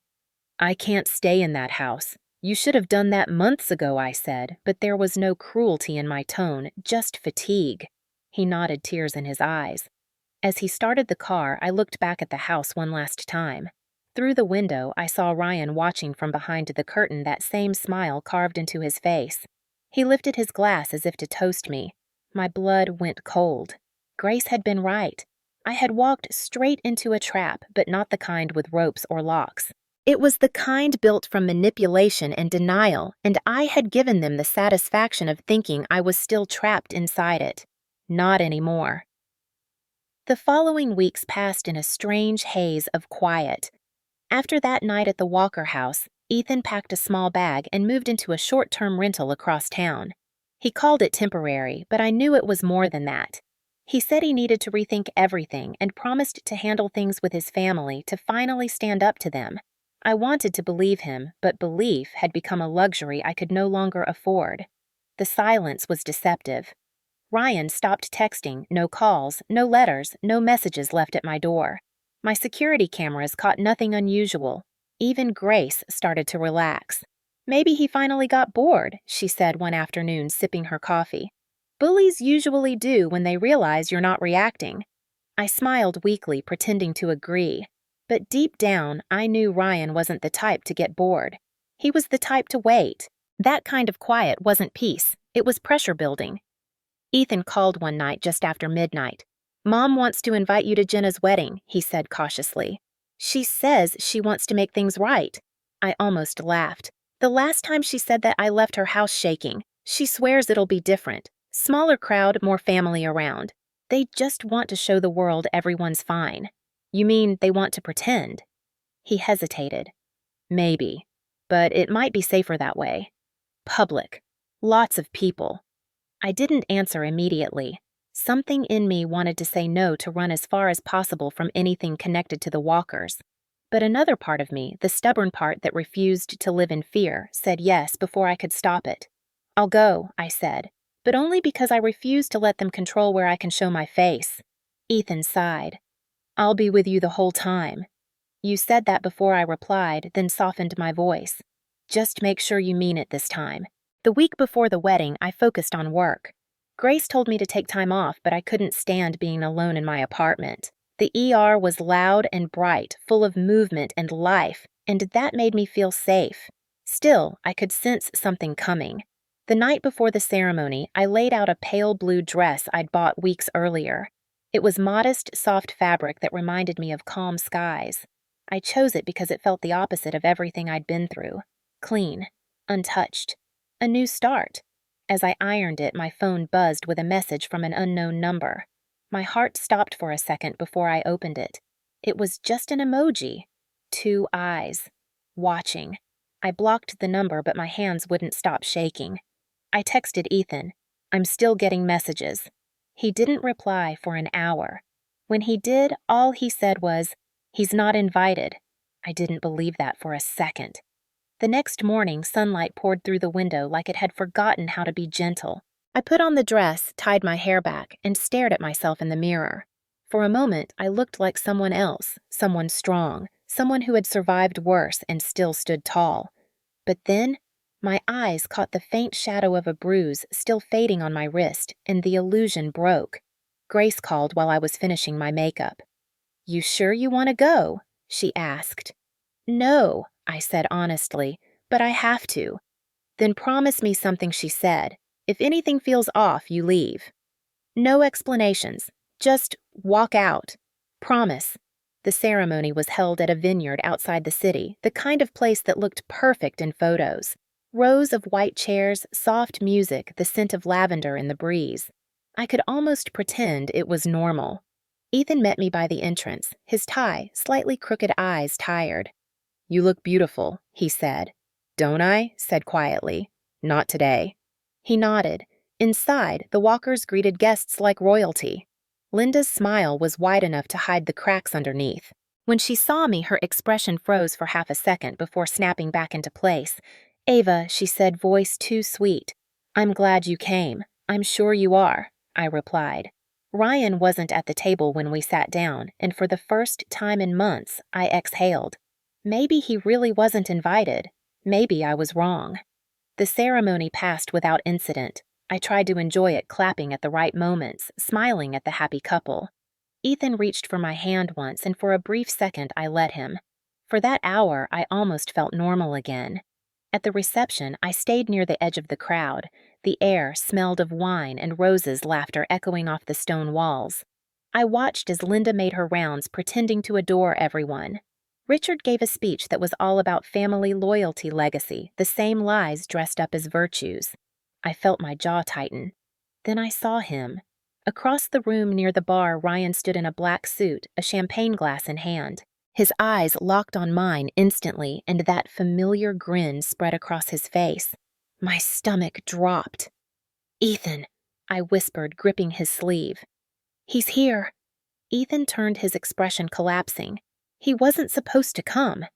I can't stay in that house. You should have done that months ago, I said, but there was no cruelty in my tone, just fatigue. He nodded, tears in his eyes. As he started the car, I looked back at the house one last time. Through the window, I saw Ryan watching from behind the curtain, that same smile carved into his face. He lifted his glass as if to toast me. My blood went cold. Grace had been right. I had walked straight into a trap, but not the kind with ropes or locks. It was the kind built from manipulation and denial, and I had given them the satisfaction of thinking I was still trapped inside it. Not anymore. The following weeks passed in a strange haze of quiet. After that night at the Walker house, Ethan packed a small bag and moved into a short-term rental across town. He called it temporary, but I knew it was more than that. He said he needed to rethink everything and promised to handle things with his family to finally stand up to them. I wanted to believe him, but belief had become a luxury I could no longer afford. The silence was deceptive. Ryan stopped texting, no calls, no letters, no messages left at my door. My security cameras caught nothing unusual. Even Grace started to relax. Maybe he finally got bored, she said one afternoon, sipping her coffee. Bullies usually do when they realize you're not reacting. I smiled weakly, pretending to agree. But deep down, I knew Ryan wasn't the type to get bored. He was the type to wait. That kind of quiet wasn't peace. It was pressure building. Ethan called one night just after midnight. "Mom wants to invite you to Jenna's wedding," he said cautiously. "She says she wants to make things right." I almost laughed. The last time she said that, I left her house shaking. She swears it'll be different. Smaller crowd, more family around. They just want to show the world everyone's fine. You mean they want to pretend? He hesitated. Maybe, but it might be safer that way. Public. Lots of people. I didn't answer immediately. Something in me wanted to say no, to run as far as possible from anything connected to the Walkers. But another part of me, the stubborn part that refused to live in fear, said yes before I could stop it. "I'll go," I said, but only because I refused to let them control where I can show my face. Ethan sighed. "I'll be with you the whole time." "You said that before," I replied, then softened my voice. "Just make sure you mean it this time." The week before the wedding, I focused on work. Grace told me to take time off, but I couldn't stand being alone in my apartment. The ER was loud and bright, full of movement and life, and that made me feel safe. Still, I could sense something coming. The night before the ceremony, I laid out a pale blue dress I'd bought weeks earlier. It was modest, soft fabric that reminded me of calm skies. I chose it because it felt the opposite of everything I'd been through. Clean, untouched. A new start. As I ironed it, my phone buzzed with a message from an unknown number. My heart stopped for a second before I opened it. It was just an emoji. 2 eyes. Watching. I blocked the number, but my hands wouldn't stop shaking. I texted Ethan. "I'm still getting messages." He didn't reply for an hour. When he did, all he said was, "He's not invited." I didn't believe that for a second. The next morning, sunlight poured through the window like it had forgotten how to be gentle. I put on the dress, tied my hair back, and stared at myself in the mirror. For a moment, I looked like someone else, someone strong, someone who had survived worse and still stood tall. But then, my eyes caught the faint shadow of a bruise still fading on my wrist, and the illusion broke. Grace called while I was finishing my makeup. "You sure you want to go?" she asked. "No," I said honestly, "but I have to." "Then promise me something," she said. "If anything feels off, you leave." No explanations. Just walk out. Promise. The ceremony was held at a vineyard outside the city, the kind of place that looked perfect in photos. Rows of white chairs, soft music, the scent of lavender in the breeze. I could almost pretend it was normal. Ethan met me by the entrance, his tie, slightly crooked eyes tired. "You look beautiful," he said. "Don't I?" said quietly. "Not today." He nodded. Inside, the Walkers greeted guests like royalty. Linda's smile was wide enough to hide the cracks underneath. When she saw me, her expression froze for half a second before snapping back into place. "Ava," she said, voice too sweet. "I'm glad you came. I'm sure you are," I replied. Ryan wasn't at the table when we sat down, and for the first time in months, I exhaled. Maybe he really wasn't invited. Maybe I was wrong. The ceremony passed without incident. I tried to enjoy it, clapping at the right moments, smiling at the happy couple. Ethan reached for my hand once, and for a brief second I let him. For that hour, I almost felt normal again. At the reception, I stayed near the edge of the crowd. The air smelled of wine and Rose's laughter echoing off the stone walls. I watched as Linda made her rounds, pretending to adore everyone. Richard gave a speech that was all about family loyalty legacy, the same lies dressed up as virtues. I felt my jaw tighten. Then I saw him. Across the room near the bar, Ryan stood in a black suit, a champagne glass in hand. His eyes locked on mine instantly, and that familiar grin spread across his face. My stomach dropped. "Ethan," I whispered, gripping his sleeve. "He's here." Ethan turned, his expression collapsing. He wasn't supposed to come.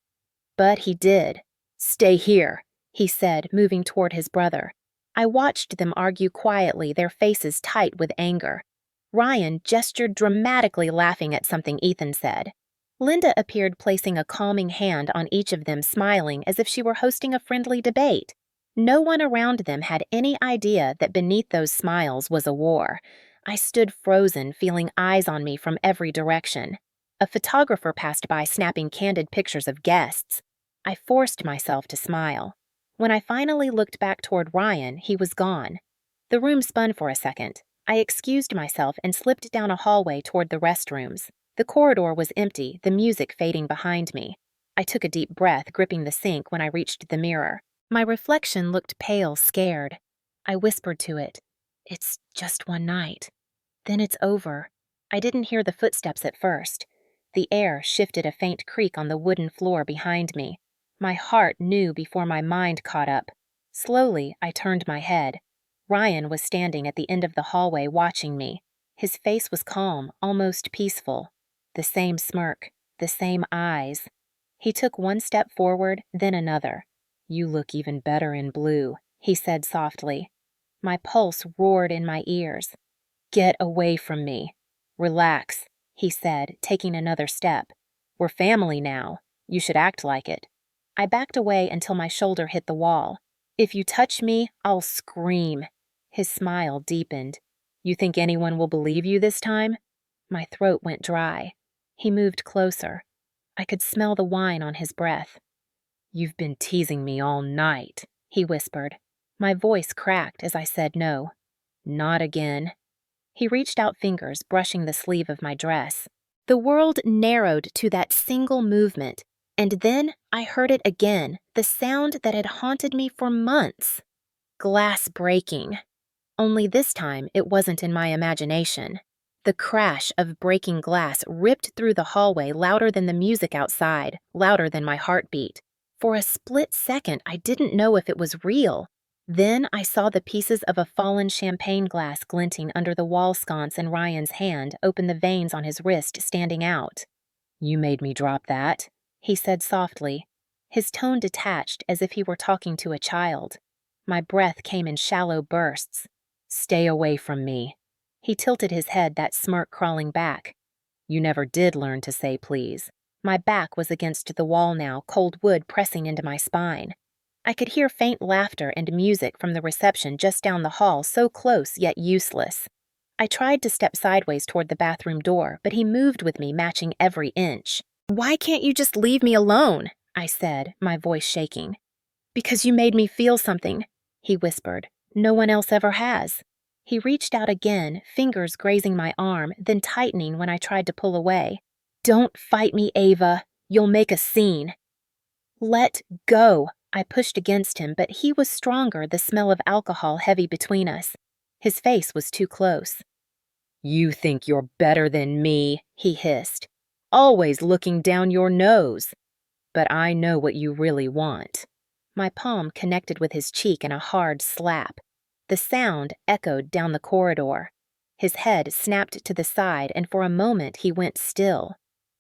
But he did. "Stay here," he said, moving toward his brother. I watched them argue quietly, their faces tight with anger. Ryan gestured dramatically, laughing at something Ethan said. Linda appeared, placing a calming hand on each of them, smiling as if she were hosting a friendly debate. No one around them had any idea that beneath those smiles was a war. I stood frozen, feeling eyes on me from every direction. A photographer passed by, snapping candid pictures of guests. I forced myself to smile. When I finally looked back toward Ryan, he was gone. The room spun for a second. I excused myself and slipped down a hallway toward the restrooms. The corridor was empty, the music fading behind me. I took a deep breath, gripping the sink when I reached the mirror. My reflection looked pale, scared. I whispered to it, "It's just one night. Then it's over." I didn't hear the footsteps at first. The air shifted, a faint creak on the wooden floor behind me. My heart knew before my mind caught up. Slowly, I turned my head. Ryan was standing at the end of the hallway watching me. His face was calm, almost peaceful. The same smirk, the same eyes. He took one step forward, then another. "You look even better in blue," he said softly. My pulse roared in my ears. "Get away from me." "Relax," he said, taking another step. "We're family now. You should act like it." I backed away until my shoulder hit the wall. "If you touch me, I'll scream." His smile deepened. "You think anyone will believe you this time?" My throat went dry. He moved closer. I could smell the wine on his breath. "You've been teasing me all night," he whispered. My voice cracked as I said no. "Not again." He reached out fingers, brushing the sleeve of my dress. The world narrowed to that single movement, and then I heard it again, the sound that had haunted me for months. Glass breaking. Only this time it wasn't in my imagination. The crash of breaking glass ripped through the hallway, louder than the music outside, louder than my heartbeat. For a split second, I didn't know if it was real. Then I saw the pieces of a fallen champagne glass glinting under the wall sconce in Ryan's hand, open, the veins on his wrist standing out. "You made me drop that," he said softly. His tone detached, as if he were talking to a child. My breath came in shallow bursts. "Stay away from me." He tilted his head, that smirk crawling back. "You never did learn to say please." My back was against the wall now, cold wood pressing into my spine. I could hear faint laughter and music from the reception just down the hall, so close yet useless. I tried to step sideways toward the bathroom door, but he moved with me, matching every inch. "Why can't you just leave me alone?" I said, my voice shaking. "Because you made me feel something," he whispered. "No one else ever has." He reached out again, fingers grazing my arm, then tightening when I tried to pull away. "Don't fight me, Ava. You'll make a scene." "Let go." I pushed against him, but he was stronger, the smell of alcohol heavy between us. His face was too close. "You think you're better than me," he hissed. "Always looking down your nose. But I know what you really want." My palm connected with his cheek in a hard slap. The sound echoed down the corridor. His head snapped to the side, and for a moment he went still.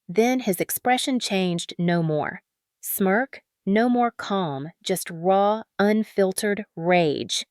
Then his expression changed no more. Smirk, no more calm, just raw, unfiltered rage.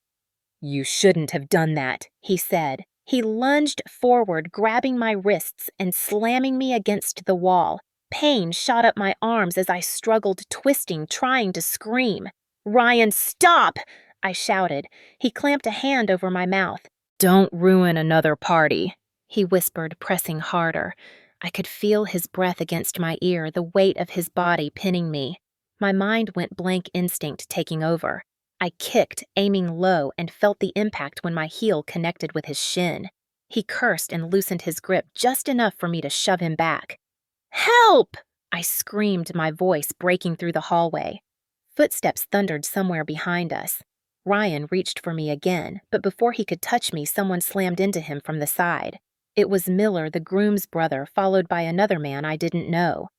"You shouldn't have done that," he said. He lunged forward, grabbing my wrists and slamming me against the wall. Pain shot up my arms as I struggled, twisting, trying to scream. "Ryan, stop!" I shouted. He clamped a hand over my mouth. "Don't ruin another party," he whispered, pressing harder. I could feel his breath against my ear, the weight of his body pinning me. My mind went blank, instinct taking over. I kicked, aiming low, and felt the impact when my heel connected with his shin. He cursed and loosened his grip just enough for me to shove him back. "Help!" I screamed, my voice breaking through the hallway. Footsteps thundered somewhere behind us. Ryan reached for me again, but before he could touch me, someone slammed into him from the side. It was Miller, the groom's brother, followed by another man I didn't know.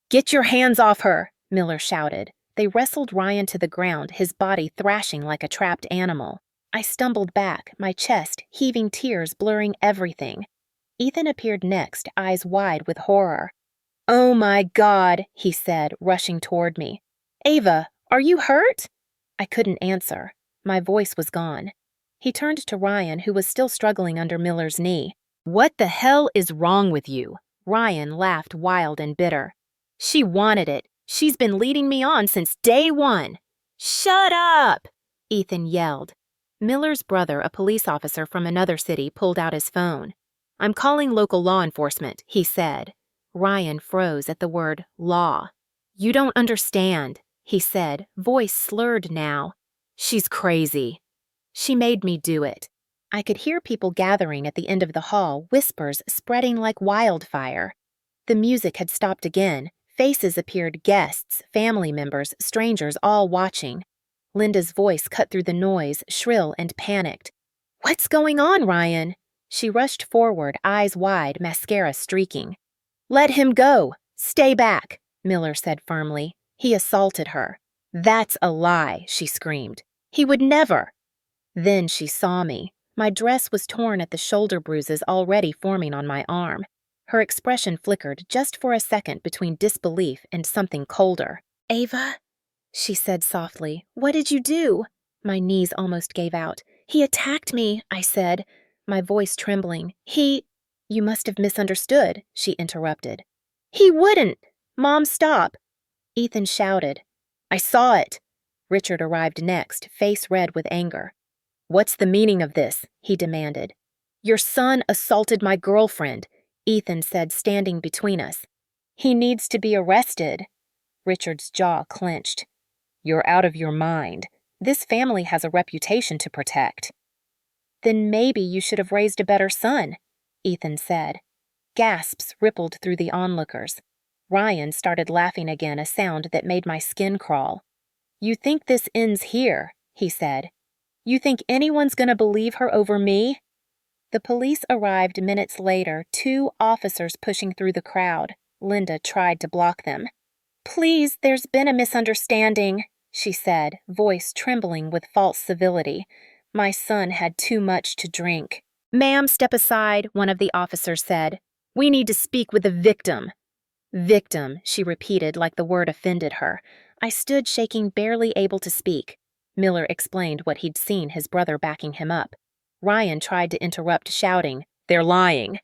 "Get your hands off her!" Miller shouted. They wrestled Ryan to the ground, his body thrashing like a trapped animal. I stumbled back, my chest, heaving, tears blurring everything. Ethan appeared next, eyes wide with horror. "Oh my God," he said, rushing toward me. "Ava, are you hurt?" I couldn't answer. My voice was gone. He turned to Ryan, who was still struggling under Miller's knee. "What the hell is wrong with you?" Ryan laughed wild and bitter. "She wanted it. She's been leading me on since day one." "Shut up!" Ethan yelled. Miller's brother, a police officer from another city, pulled out his phone. "I'm calling local law enforcement," he said. Ryan froze at the word law. "You don't understand," he said, voice slurred now. "She's crazy." She made me do it. I could hear people gathering at the end of the hall, whispers spreading like wildfire. The music had stopped again. Faces appeared, guests, family members, strangers all watching. Linda's voice cut through the noise, shrill and panicked. "What's going on, Ryan?" She rushed forward, eyes wide, mascara streaking. "Let him go. Stay back," Miller said firmly. "He assaulted her." "That's a lie," she screamed. "He would never." Then she saw me. My dress was torn at the shoulder bruises already forming on my arm. Her expression flickered just for a second between disbelief and something colder. "Ava?" she said softly. "What did you do?" My knees almost gave out. "He attacked me," I said, my voice trembling. "You must have misunderstood," she interrupted. "He wouldn't! Mom, stop!" Ethan shouted. "I saw it." Richard arrived next, face red with anger. "What's the meaning of this?" he demanded. "Your son assaulted my girlfriend," Ethan said, standing between us. "He needs to be arrested." Richard's jaw clenched. "You're out of your mind. This family has a reputation to protect." "Then maybe you should have raised a better son," Ethan said. Gasps rippled through the onlookers. Ryan started laughing again, a sound that made my skin crawl. "You think this ends here," he said. "You think anyone's gonna believe her over me?" The police arrived minutes later, 2 officers pushing through the crowd. Linda tried to block them. "Please, there's been a misunderstanding," she said, voice trembling with false civility. "My son had too much to drink." "Ma'am, step aside," one of the officers said. "We need to speak with the victim." "Victim," she repeated like the word offended her. I stood shaking, barely able to speak. Miller explained what he'd seen, his brother backing him up. Ryan tried to interrupt, shouting, "They're lying."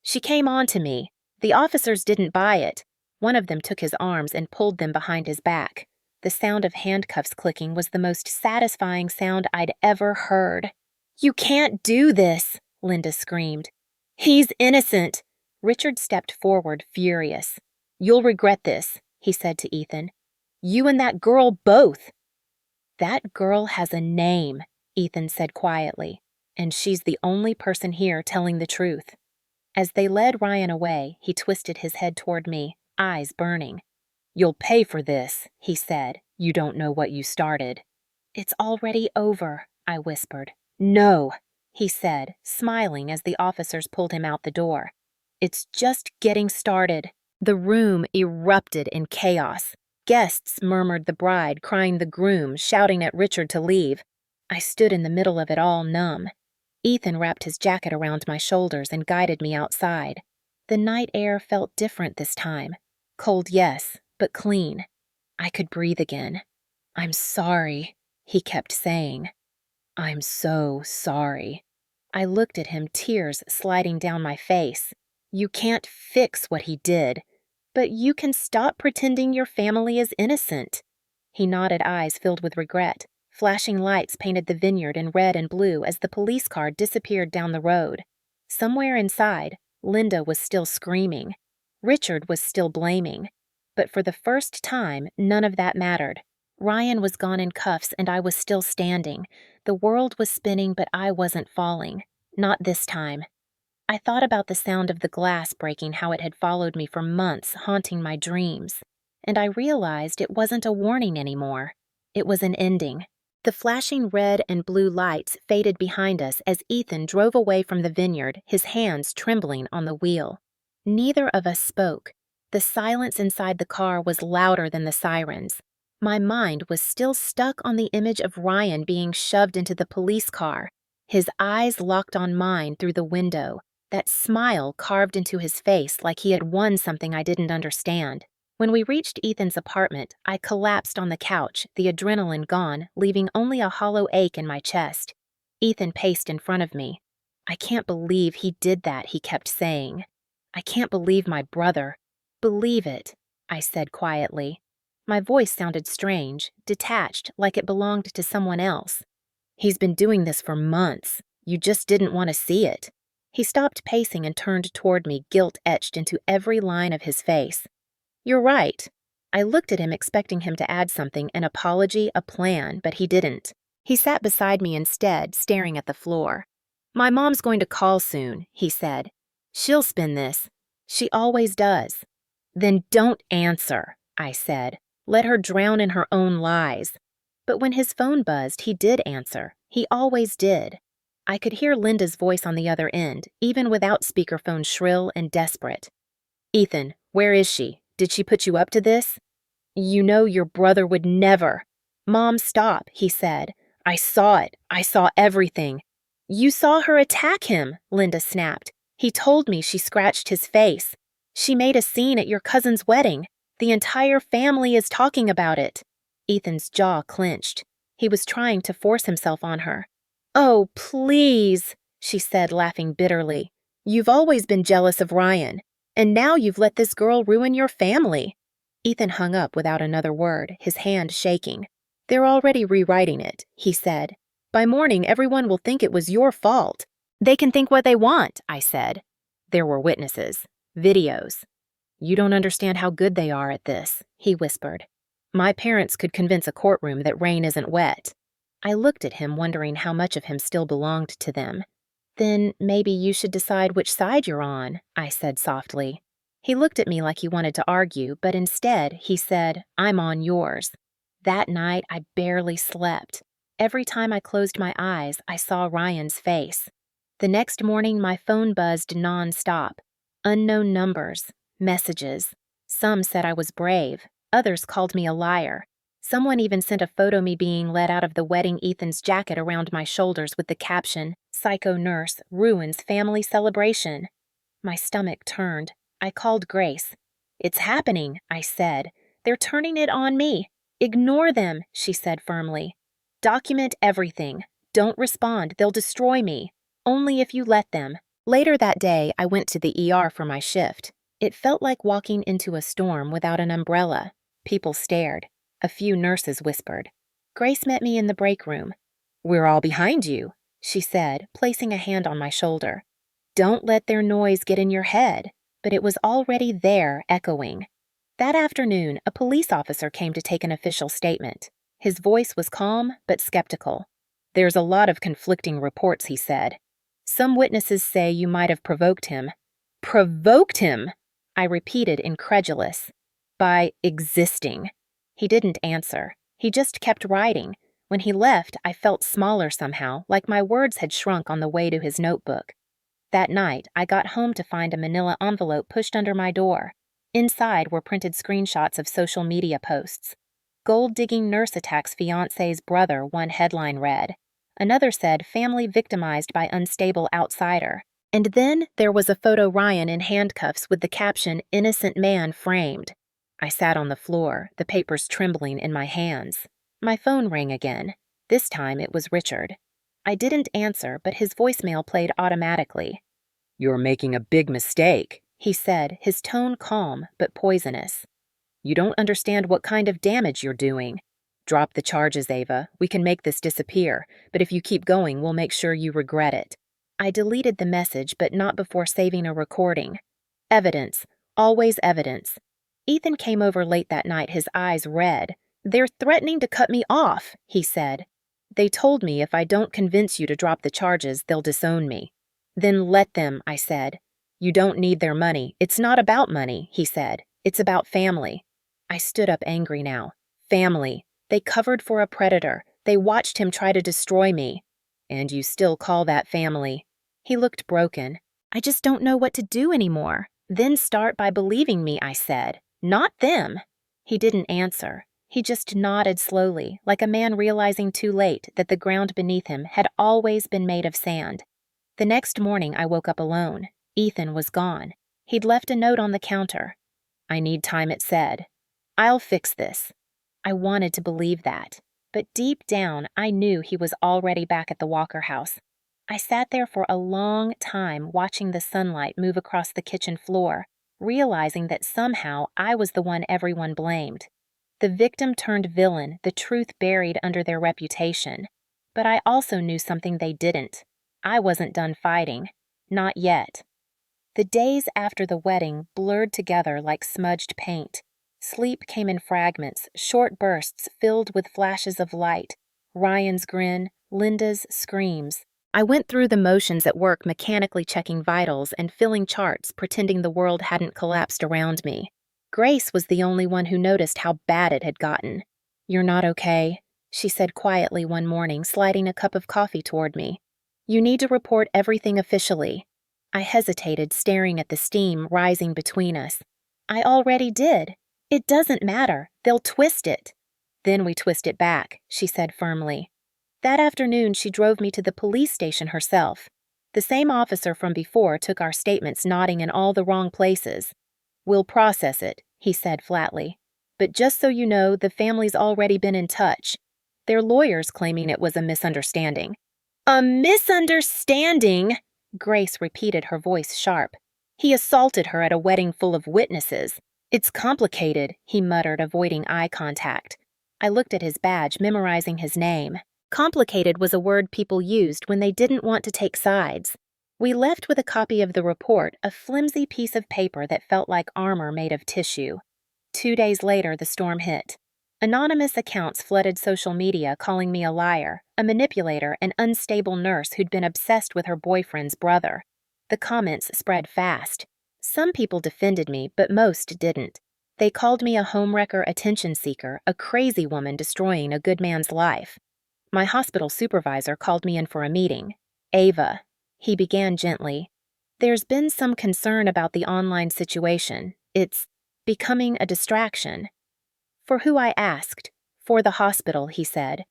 She came on to me. The officers didn't buy it. One of them took his arms and pulled them behind his back. The sound of handcuffs clicking was the most satisfying sound I'd ever heard. "You can't do this," Linda screamed. "He's innocent." Richard stepped forward, furious. "You'll regret this," he said to Ethan. "You and that girl both." "That girl has a name," Ethan said quietly, "and she's the only person here telling the truth." As they led Ryan away, he twisted his head toward me, eyes burning. "You'll pay for this," he said. "You don't know what you started." "It's already over," I whispered. "No," he said, smiling as the officers pulled him out the door. "It's just getting started." The room erupted in chaos. Guests murmured the bride, crying the groom, shouting at Richard to leave. I stood in the middle of it all, numb. Ethan wrapped his jacket around my shoulders and guided me outside. The night air felt different this time. Cold, yes, but clean. I could breathe again. "I'm sorry," he kept saying. "I'm so sorry." I looked at him, tears sliding down my face. "You can't fix what he did, but you can stop pretending your family is innocent." He nodded, eyes filled with regret. Flashing lights painted the vineyard in red and blue as the police car disappeared down the road. Somewhere inside, Linda was still screaming. Richard was still blaming. But for the first time, none of that mattered. Ryan was gone in cuffs and I was still standing. The world was spinning, but I wasn't falling. Not this time. I thought about the sound of the glass breaking, how it had followed me for months, haunting my dreams. And I realized it wasn't a warning anymore. It was an ending. The flashing red and blue lights faded behind us as Ethan drove away from the vineyard, his hands trembling on the wheel. Neither of us spoke. The silence inside the car was louder than the sirens. My mind was still stuck on the image of Ryan being shoved into the police car, his eyes locked on mine through the window, that smile carved into his face like he had won something I didn't understand. When we reached Ethan's apartment, I collapsed on the couch, the adrenaline gone, leaving only a hollow ache in my chest. Ethan paced in front of me. "I can't believe he did that," he kept saying. "I can't believe my brother." "Believe it," I said quietly. My voice sounded strange, detached, like it belonged to someone else. "He's been doing this for months. You just didn't want to see it." He stopped pacing and turned toward me, guilt etched into every line of his face. "You're right." I looked at him, expecting him to add something, an apology, a plan, but he didn't. He sat beside me instead, staring at the floor. "My mom's going to call soon," he said. "She'll spin this. She always does." "Then don't answer," I said. "Let her drown in her own lies." But when his phone buzzed, he did answer. He always did. I could hear Linda's voice on the other end, even without speakerphone, shrill and desperate. "Ethan, where is she? Did she put you up to this?" "You know your brother would never." "Mom, stop," he said. "I saw it. I saw everything." "You saw her attack him," Linda snapped. "He told me she scratched his face. She made a scene at your cousin's wedding. The entire family is talking about it." Ethan's jaw clenched. He was trying to force himself on her. "Oh, please," she said, laughing bitterly. "You've always been jealous of Ryan, and now you've let this girl ruin your family." Ethan hung up without another word, his hand shaking. "They're already rewriting it," he said. "By morning, everyone will think it was your fault." "They can think what they want," I said. "There were witnesses. Videos." "You don't understand how good they are at this," he whispered. "My parents could convince a courtroom that rain isn't wet." I looked at him, wondering how much of him still belonged to them. "Then maybe you should decide which side you're on," I said softly. He looked at me like he wanted to argue, but instead he said, "I'm on yours." That night, I barely slept. Every time I closed my eyes, I saw Ryan's face. The next morning, my phone buzzed non-stop. Unknown numbers, messages. Some said I was brave. Others called me a liar. Someone even sent a photo of me being led out of the wedding, Ethan's jacket around my shoulders with the caption, "Psycho nurse ruins family celebration." My stomach turned. I called Grace. "It's happening," I said. "They're turning it on me." "Ignore them," she said firmly. "Document everything. Don't respond. They'll destroy me. Only if you let them." Later that day, I went to the ER for my shift. It felt like walking into a storm without an umbrella. People stared. A few nurses whispered. Grace met me in the break room. "We're all behind you," she said, placing a hand on my shoulder. "Don't let their noise get in your head." But it was already there, echoing. That afternoon, a police officer came to take an official statement. His voice was calm but skeptical. "There's a lot of conflicting reports," he said. "Some witnesses say you might have provoked him." "Provoked him?" I repeated, incredulous. "By existing." He didn't answer. He just kept writing. When he left, I felt smaller somehow, like my words had shrunk on the way to his notebook. That night, I got home to find a manila envelope pushed under my door. Inside were printed screenshots of social media posts. "Gold-digging nurse attacks fiancé's brother," one headline read. Another said, "Family victimized by unstable outsider." And then there was a photo Ryan in handcuffs with the caption, "Innocent man framed." I sat on the floor, the papers trembling in my hands. My phone rang again. This time it was Richard. I didn't answer, but his voicemail played automatically. "You're making a big mistake," he said, his tone calm but poisonous. "You don't understand what kind of damage you're doing. Drop the charges, Ava. We can make this disappear, but if you keep going, we'll make sure you regret it." I deleted the message, but not before saving a recording. "Evidence. Always evidence. Ethan came over late that night, his eyes red. "They're threatening to cut me off," he said. "They told me if I don't convince you to drop the charges, they'll disown me." "Then let them," I said. "You don't need their money. It's not about money," he said. "It's about family." I stood up angry now. Family. They covered for a predator. They watched him try to destroy me. "And you still call that family?" He looked broken. "I just don't know what to do anymore." "Then start by believing me," I said. "Not them." He didn't answer. He just nodded slowly, like a man realizing too late that the ground beneath him had always been made of sand. The next morning I woke up alone. Ethan was gone. He'd left a note on the counter. "I need time," it said. "I'll fix this." I wanted to believe that, but deep down I knew he was already back at the Walker house. I sat there for a long time watching the sunlight move across the kitchen floor, realizing that somehow I was the one everyone blamed. The victim turned villain, the truth buried under their reputation. But I also knew something they didn't. I wasn't done fighting. Not yet. The days after the wedding blurred together like smudged paint. Sleep came in fragments, short bursts filled with flashes of light. Ryan's grin, Linda's screams. I went through the motions at work, mechanically checking vitals and filling charts, pretending the world hadn't collapsed around me. Grace was the only one who noticed how bad it had gotten. "You're not okay," she said quietly one morning, sliding a cup of coffee toward me. "You need to report everything officially." I hesitated, staring at the steam rising between us. "I already did." "It doesn't matter. They'll twist it." "Then we twist it back," she said firmly. That afternoon, she drove me to the police station herself. The same officer from before took our statements, nodding in all the wrong places. "We'll process it," he said flatly. "But just so you know, the family's already been in touch. Their lawyer's claiming it was a misunderstanding." "A misunderstanding?" Grace repeated, her voice sharp. "He assaulted her at a wedding full of witnesses." "It's complicated," he muttered, avoiding eye contact. I looked at his badge, memorizing his name. Complicated was a word people used when they didn't want to take sides. We left with a copy of the report, a flimsy piece of paper that felt like armor made of tissue. 2 days later, the storm hit. Anonymous accounts flooded social media, calling me a liar, a manipulator, an unstable nurse who'd been obsessed with her boyfriend's brother. The comments spread fast. Some people defended me, but most didn't. They called me a homewrecker, attention seeker, a crazy woman destroying a good man's life. My hospital supervisor called me in for a meeting. "Ava," he began gently, "there's been some concern about the online situation. It's becoming a distraction." "For who?" I asked. "For the hospital," he said.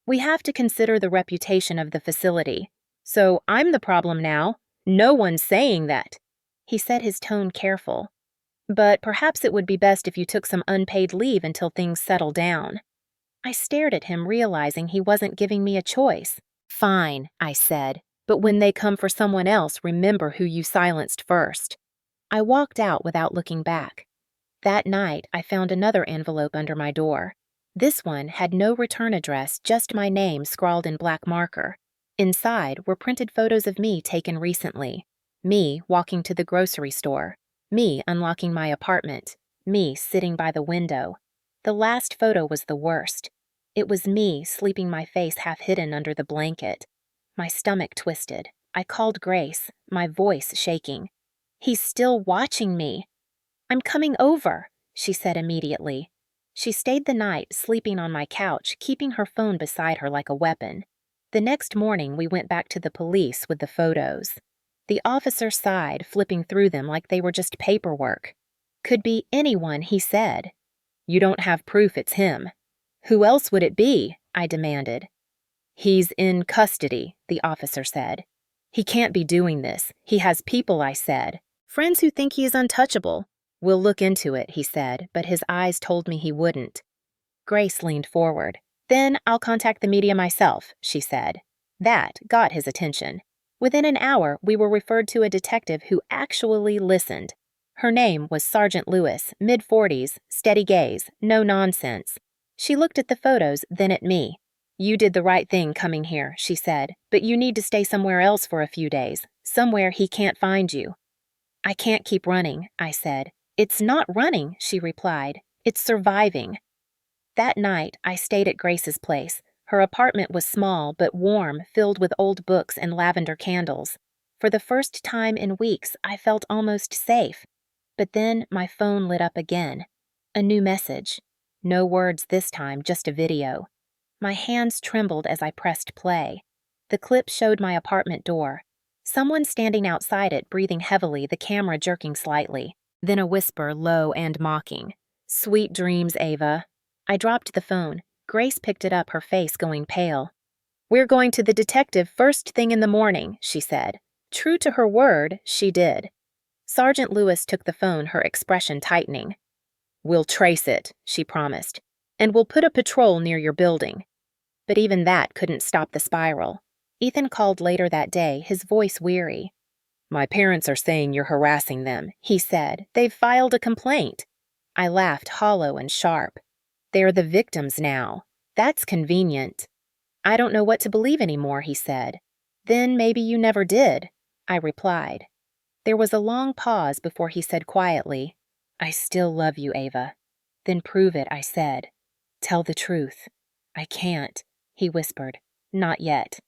"We have to consider the reputation of the facility." "So I'm the problem now?" "No one's saying that." He said, his tone careful. "But perhaps it would be best if you took some unpaid leave until things settle down." I stared at him, realizing he wasn't giving me a choice. "Fine," I said, "but when they come for someone else, remember who you silenced first." I walked out without looking back. That night, I found another envelope under my door. This one had no return address, just my name scrawled in black marker. Inside were printed photos of me taken recently. Me walking to the grocery store. Me unlocking my apartment. Me sitting by the window. The last photo was the worst. It was me sleeping, my face half hidden under the blanket. My stomach twisted. I called Grace, my voice shaking. "He's still watching me." "I'm coming over," she said immediately. She stayed the night, sleeping on my couch, keeping her phone beside her like a weapon. The next morning, we went back to the police with the photos. The officer sighed, flipping through them like they were just paperwork. "Could be anyone," he said. "You don't have proof it's him." "Who else would it be?" I demanded. "He's in custody," the officer said. "He can't be doing this. He has people," I said. "Friends who think he is untouchable." "We'll look into it," he said, but his eyes told me he wouldn't. Grace leaned forward. "Then I'll contact the media myself," she said. That got his attention. Within an hour, we were referred to a detective who actually listened. Her name was Sergeant Lewis, mid-40s, steady gaze, no nonsense. She looked at the photos, then at me. "You did the right thing coming here," she said, "but you need to stay somewhere else for a few days, somewhere he can't find you." "I can't keep running," I said. It's not running, she replied. It's surviving. That night, I stayed at Grace's place. Her apartment was small but warm, filled with old books and lavender candles. For the first time in weeks, I felt almost safe. But then my phone lit up again. A new message. No words this time, just a video. My hands trembled as I pressed play. The clip showed my apartment door. Someone standing outside it, breathing heavily, the camera jerking slightly. Then a whisper, low and mocking. "Sweet dreams, Ava." I dropped the phone. Grace picked it up, her face going pale. "We're going to the detective first thing in the morning," she said. True to her word, she did. Sergeant Lewis took the phone, her expression tightening. "We'll trace it," she promised, "and we'll put a patrol near your building." But even that couldn't stop the spiral. Ethan called later that day, his voice weary. "My parents are saying you're harassing them," he said. "They've filed a complaint." I laughed, hollow and sharp. "They're the victims now. That's convenient." "I don't know what to believe anymore," he said. "Then maybe you never did," I replied. There was a long pause before he said quietly, "I still love you, Ava." "Then prove it," I said. "Tell the truth." "I can't," he whispered. "Not yet."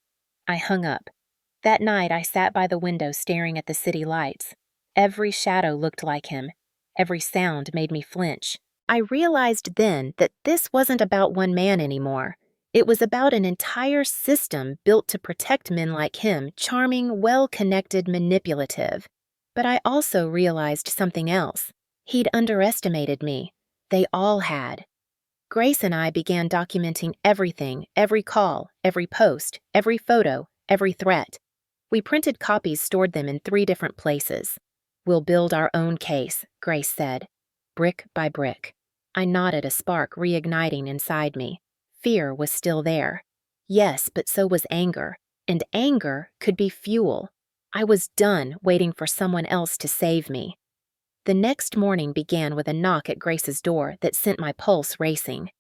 I hung up. That night I sat by the window staring at the city lights. Every shadow looked like him. Every sound made me flinch. I realized then that this wasn't about one man anymore. It was about an entire system built to protect men like him, charming, well-connected, manipulative. But I also realized something else. He'd underestimated me. They all had. Grace and I began documenting everything, every call, every post, every photo, every threat. We printed copies, stored them in 3 different places. "We'll build our own case," Grace said, brick by brick. I nodded, a spark reigniting inside me. Fear was still there. Yes, but so was anger. And anger could be fuel. I was done waiting for someone else to save me. The next morning began with a knock at Grace's door that sent my pulse racing.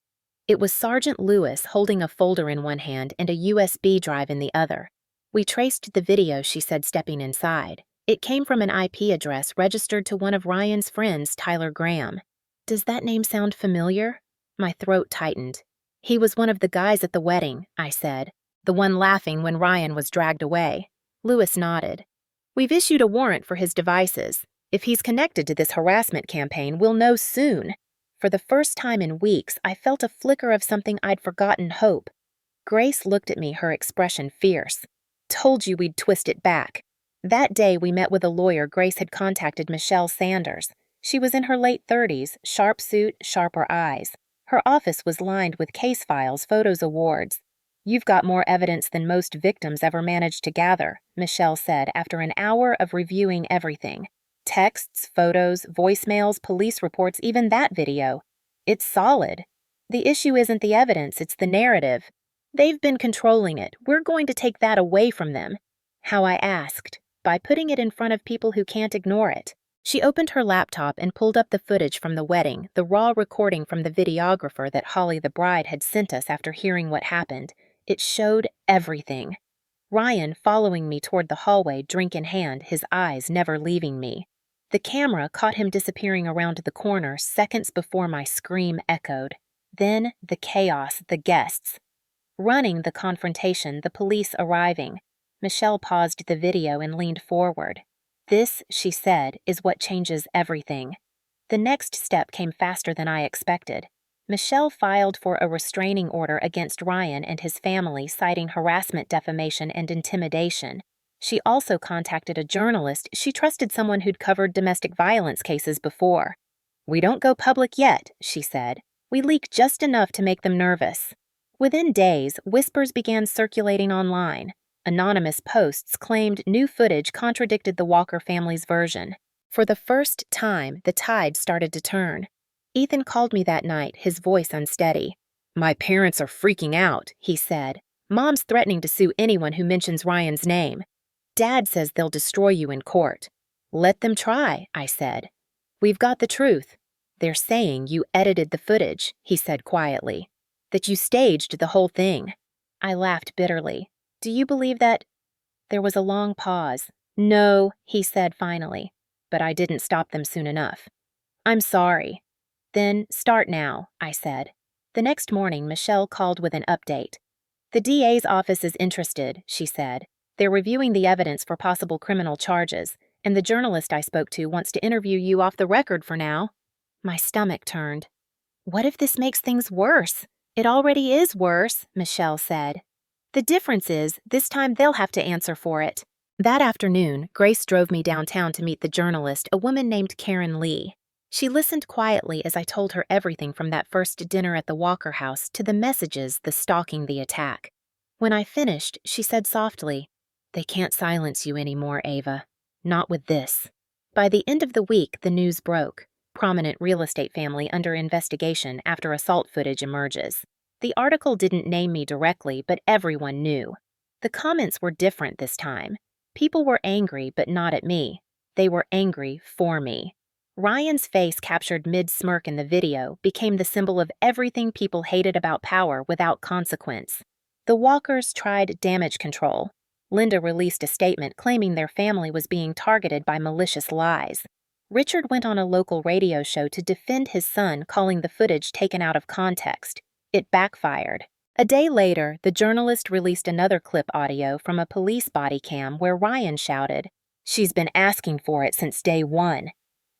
It was Sergeant Lewis holding a folder in one hand and a USB drive in the other. We traced the video, she said, stepping inside. It came from an IP address registered to one of Ryan's friends, Tyler Graham. Does that name sound familiar? My throat tightened. "He was one of the guys at the wedding," I said. "The one laughing when Ryan was dragged away." Lewis nodded. "We've issued a warrant for his devices. If he's connected to this harassment campaign, we'll know soon." For the first time in weeks, I felt a flicker of something I'd forgotten: hope. Grace looked at me, her expression fierce. "Told you we'd twist it back." That day we met with a lawyer. Grace had contacted Michelle Sanders. She was in her late 30s, sharp suit, sharper eyes. Her office was lined with case files, photos, awards. "You've got more evidence than most victims ever managed to gather," Michelle said after an hour of reviewing everything. "Texts, photos, voicemails, police reports, even that video. It's solid. The issue isn't the evidence, it's the narrative. They've been controlling it. We're going to take that away from them." How, I asked. By putting it in front of people who can't ignore it. She opened her laptop and pulled up the footage from the wedding, the raw recording from the videographer that Holly the bride had sent us after hearing what happened. It showed everything. Ryan following me toward the hallway, drink in hand, his eyes never leaving me. The camera caught him disappearing around the corner seconds before my scream echoed. Then the chaos, the guests. Running the confrontation, the police arriving. Michelle paused the video and leaned forward. "This," she said, "is what changes everything." The next step came faster than I expected. Michelle filed for a restraining order against Ryan and his family, citing harassment, defamation, and intimidation. She also contacted a journalist. She trusted someone who'd covered domestic violence cases before. "We don't go public yet," she said. "We leak just enough to make them nervous." Within days, whispers began circulating online. Anonymous posts claimed new footage contradicted the Walker family's version. For the first time, the tide started to turn. Ethan called me that night, his voice unsteady. "My parents are freaking out," he said. "Mom's threatening to sue anyone who mentions Ryan's name. Dad says they'll destroy you in court." "Let them try," I said. "We've got the truth." "They're saying you edited the footage," he said quietly. "That you staged the whole thing." I laughed bitterly. "Do you believe that?" There was a long pause. "No," he said finally. But I didn't stop them soon enough. I'm sorry. Then start now, I said. The next morning, Michelle called with an update. The DA's office is interested, she said. They're reviewing the evidence for possible criminal charges, and the journalist I spoke to wants to interview you off the record for now. My stomach turned. What if this makes things worse? It already is worse, Michelle said. The difference is, this time they'll have to answer for it. That afternoon, Grace drove me downtown to meet the journalist, a woman named Karen Lee. She listened quietly as I told her everything from that first dinner at the Walker house to the messages stalking the attack. When I finished, she said softly, "They can't silence you anymore, Ava. Not with this." By the end of the week, the news broke. Prominent real estate family under investigation after assault footage emerges. The article didn't name me directly, but everyone knew. The comments were different this time. People were angry, but not at me. They were angry for me. Ryan's face, captured mid-smirk in the video, became the symbol of everything people hated about power without consequence. The Walkers tried damage control. Linda released a statement claiming their family was being targeted by malicious lies. Richard went on a local radio show to defend his son, calling the footage taken out of context. It backfired. A day later, the journalist released another clip audio from a police body cam where Ryan shouted, "She's been asking for it since day one."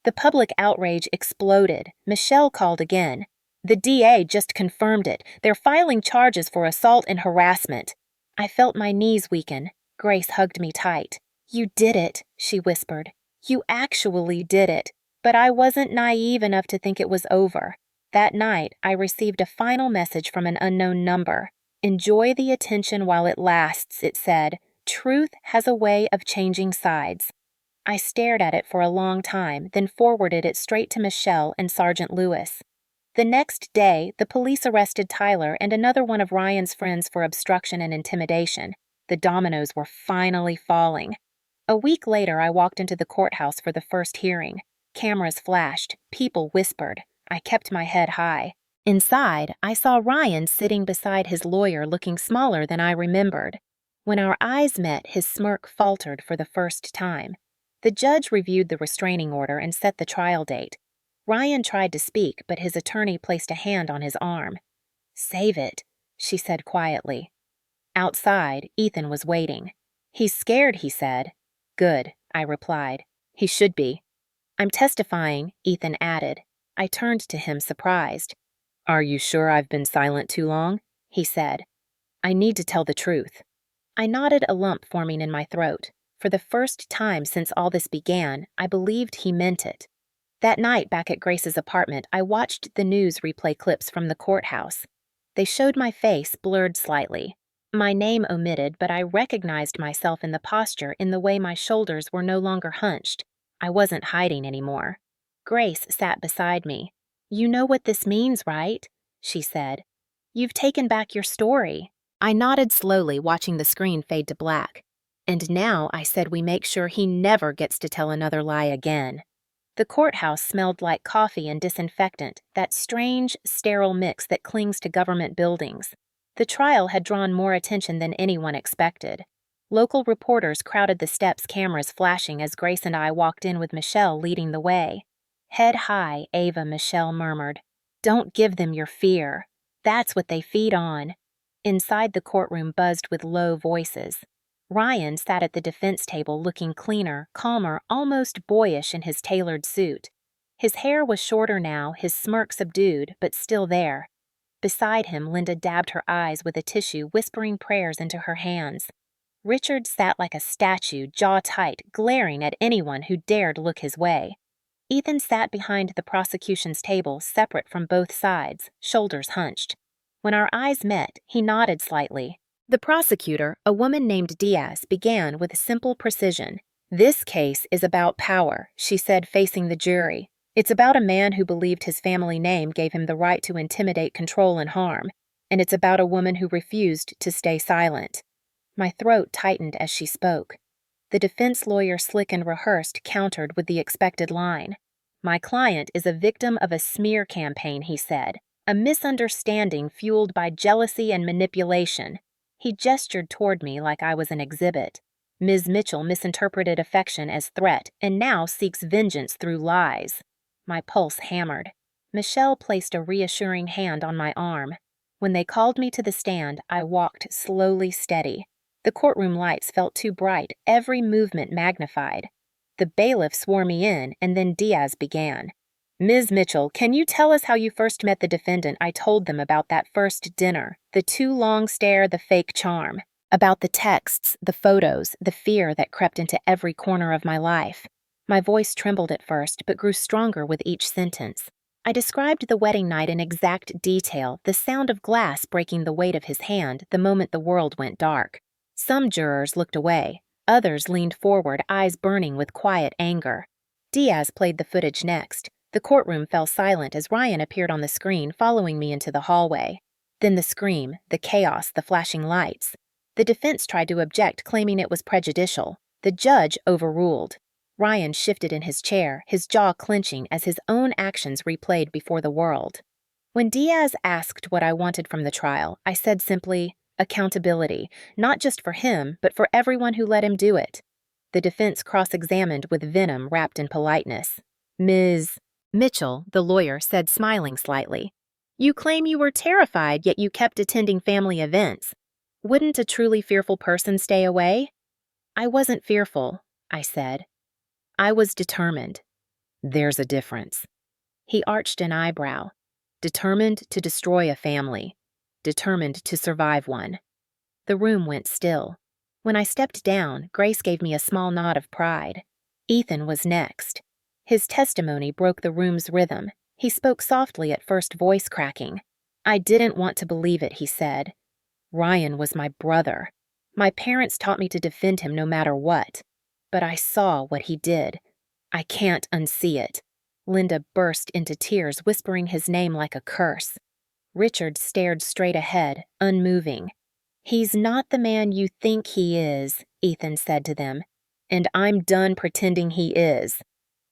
The public outrage exploded. Michelle called again. "The DA just confirmed it. They're filing charges for assault and harassment." I felt my knees weaken. Grace hugged me tight. "You did it," she whispered. "You actually did it." But I wasn't naive enough to think it was over. That night, I received a final message from an unknown number. "Enjoy the attention while it lasts," it said. "Truth has a way of changing sides." I stared at it for a long time, then forwarded it straight to Michelle and Sergeant Lewis. The next day, the police arrested Tyler and another one of Ryan's friends for obstruction and intimidation. The dominoes were finally falling. A week later, I walked into the courthouse for the first hearing. Cameras flashed. People whispered. I kept my head high. Inside, I saw Ryan sitting beside his lawyer, looking smaller than I remembered. When our eyes met, his smirk faltered for the first time. The judge reviewed the restraining order and set the trial date. Ryan tried to speak, but his attorney placed a hand on his arm. "Save it," she said quietly. Outside, Ethan was waiting. "He's scared," he said. "Good," I replied. "He should be." "I'm testifying," Ethan added. I turned to him, surprised. "Are you sure I've been silent too long?" he said. "I need to tell the truth." I nodded, a lump forming in my throat. For the first time since all this began, I believed he meant it. That night back at Grace's apartment, I watched the news replay clips from the courthouse. They showed my face blurred slightly. My name omitted, but I recognized myself in the posture, in the way my shoulders were no longer hunched. I wasn't hiding anymore. Grace sat beside me. "You know what this means, right?" she said. "You've taken back your story." I nodded slowly, watching the screen fade to black. "And now," I said, "we make sure he never gets to tell another lie again." The courthouse smelled like coffee and disinfectant, that strange, sterile mix that clings to government buildings. The trial had drawn more attention than anyone expected. Local reporters crowded the steps, cameras flashing as Grace and I walked in with Michelle leading the way. "Head high," Ava, Michelle murmured. "Don't give them your fear. That's what they feed on." Inside, the courtroom buzzed with low voices. Ryan sat at the defense table, looking cleaner, calmer, almost boyish in his tailored suit. His hair was shorter now, his smirk subdued, but still there. Beside him, Linda dabbed her eyes with a tissue, whispering prayers into her hands. Richard sat like a statue, jaw tight, glaring at anyone who dared look his way. Ethan sat behind the prosecution's table, separate from both sides, shoulders hunched. When our eyes met, he nodded slightly. The prosecutor, a woman named Diaz, began with simple precision. "This case is about power," she said, facing the jury. "It's about a man who believed his family name gave him the right to intimidate, control, and harm. And it's about a woman who refused to stay silent." My throat tightened as she spoke. The defense lawyer, slick and rehearsed, countered with the expected line. "My client is a victim of a smear campaign," he said. "A misunderstanding fueled by jealousy and manipulation." He gestured toward me like I was an exhibit. "Ms. Mitchell misinterpreted affection as threat and now seeks vengeance through lies." My pulse hammered. Michelle placed a reassuring hand on my arm. When they called me to the stand, I walked slowly steady. The courtroom lights felt too bright, every movement magnified. The bailiff swore me in, and then Diaz began. "Ms. Mitchell, can you tell us how you first met the defendant? I told them about that first dinner, the too long stare, the fake charm. About the texts, the photos, the fear that crept into every corner of my life." My voice trembled at first, but grew stronger with each sentence. I described the wedding night in exact detail, the sound of glass breaking the weight of his hand the moment the world went dark. Some jurors looked away. Others leaned forward, eyes burning with quiet anger. Diaz played the footage next. The courtroom fell silent as Ryan appeared on the screen, following me into the hallway. Then the scream, the chaos, the flashing lights. The defense tried to object, claiming it was prejudicial. The judge overruled. Ryan shifted in his chair, his jaw clenching as his own actions replayed before the world. When Diaz asked what I wanted from the trial, I said simply, accountability, not just for him, but for everyone who let him do it. The defense cross-examined with venom wrapped in politeness. "Ms. Mitchell," the lawyer said, smiling slightly, "you claim you were terrified, yet you kept attending family events. Wouldn't a truly fearful person stay away?" "I wasn't fearful," I said. "I was determined." "There's a difference." He arched an eyebrow. "Determined to destroy a family. Determined to survive one." The room went still. When I stepped down, Grace gave me a small nod of pride. Ethan was next. His testimony broke the room's rhythm. He spoke softly at first, voice cracking. "I didn't want to believe it," he said. "Ryan was my brother. My parents taught me to defend him no matter what. But I saw what he did. I can't unsee it." Linda burst into tears, whispering his name like a curse. Richard stared straight ahead, unmoving. "He's not the man you think he is," Ethan said to them. "And I'm done pretending he is."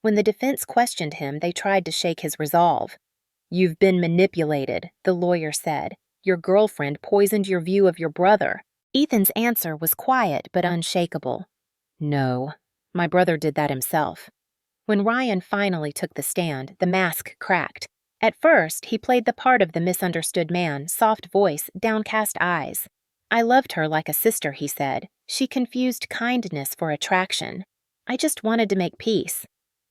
When the defense questioned him, they tried to shake his resolve. "You've been manipulated," the lawyer said. "Your girlfriend poisoned your view of your brother." Ethan's answer was quiet but unshakable. "No, my brother did that himself." When Ryan finally took the stand, the mask cracked. At first, he played the part of the misunderstood man, soft voice, downcast eyes. "I loved her like a sister," he said. "She confused kindness for attraction. I just wanted to make peace."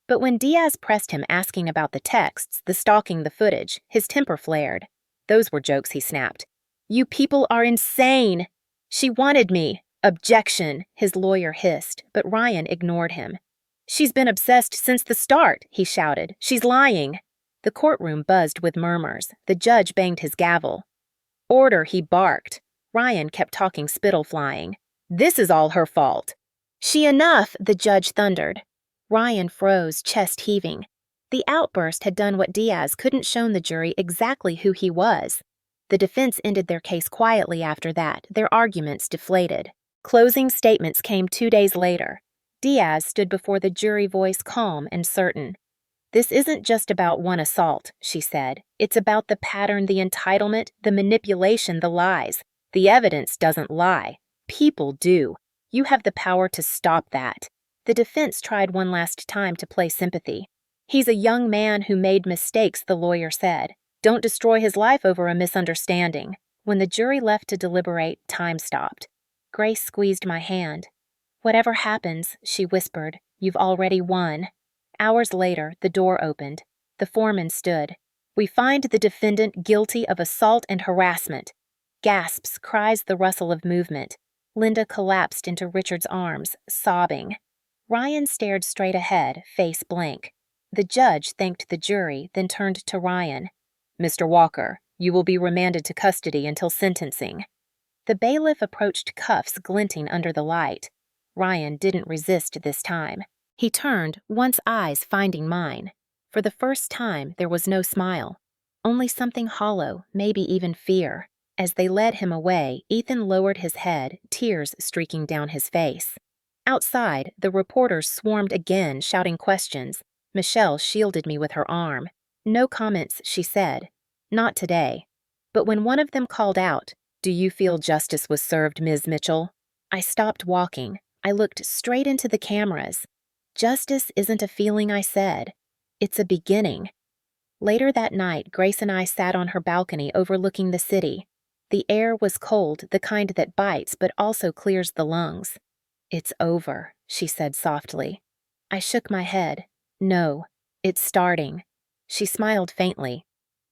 But when Diaz pressed him asking about the texts, the stalking, the footage, his temper flared. "Those were jokes," he snapped. "You people are insane! She wanted me." "Objection," his lawyer hissed, but Ryan ignored him. "She's been obsessed since the start," he shouted. "She's lying." The courtroom buzzed with murmurs. The judge banged his gavel. "Order," he barked. Ryan kept talking, spittle flying. "This is all her fault." Enough," the judge thundered. Ryan froze, chest heaving. The outburst had done what Diaz couldn't show the jury exactly who he was. The defense ended their case quietly after that, their arguments deflated. Closing statements came 2 days later. Diaz stood before the jury, voice calm and certain. "This isn't just about one assault," she said. "It's about the pattern, the entitlement, the manipulation, the lies. The evidence doesn't lie. People do. You have the power to stop that." The defense tried one last time to play sympathy. "He's a young man who made mistakes," the lawyer said. "Don't destroy his life over a misunderstanding." When the jury left to deliberate, time stopped. Grace squeezed my hand. "Whatever happens," she whispered, "you've already won." Hours later, the door opened. The foreman stood. "We find the defendant guilty of assault and harassment." Gasps, cries, the rustle of movement. Linda collapsed into Richard's arms, sobbing. Ryan stared straight ahead, face blank. The judge thanked the jury, then turned to Ryan. "Mr. Walker, you will be remanded to custody until sentencing." The bailiff approached, cuffs glinting under the light. Ryan didn't resist this time. He turned, once eyes finding mine. For the first time, there was no smile. Only something hollow, maybe even fear. As they led him away, Ethan lowered his head, tears streaking down his face. Outside, the reporters swarmed again, shouting questions. Michelle shielded me with her arm. "No comments," she said. "Not today." But when one of them called out, "Do you feel justice was served, Ms. Mitchell?" I stopped walking. I looked straight into the cameras. "Justice isn't a feeling," I said. It's a beginning. Later that night, Grace and I sat on her balcony overlooking the city. The air was cold, the kind that bites but also clears the lungs. "It's over," she said softly. I shook my head. "No, it's starting." She smiled faintly.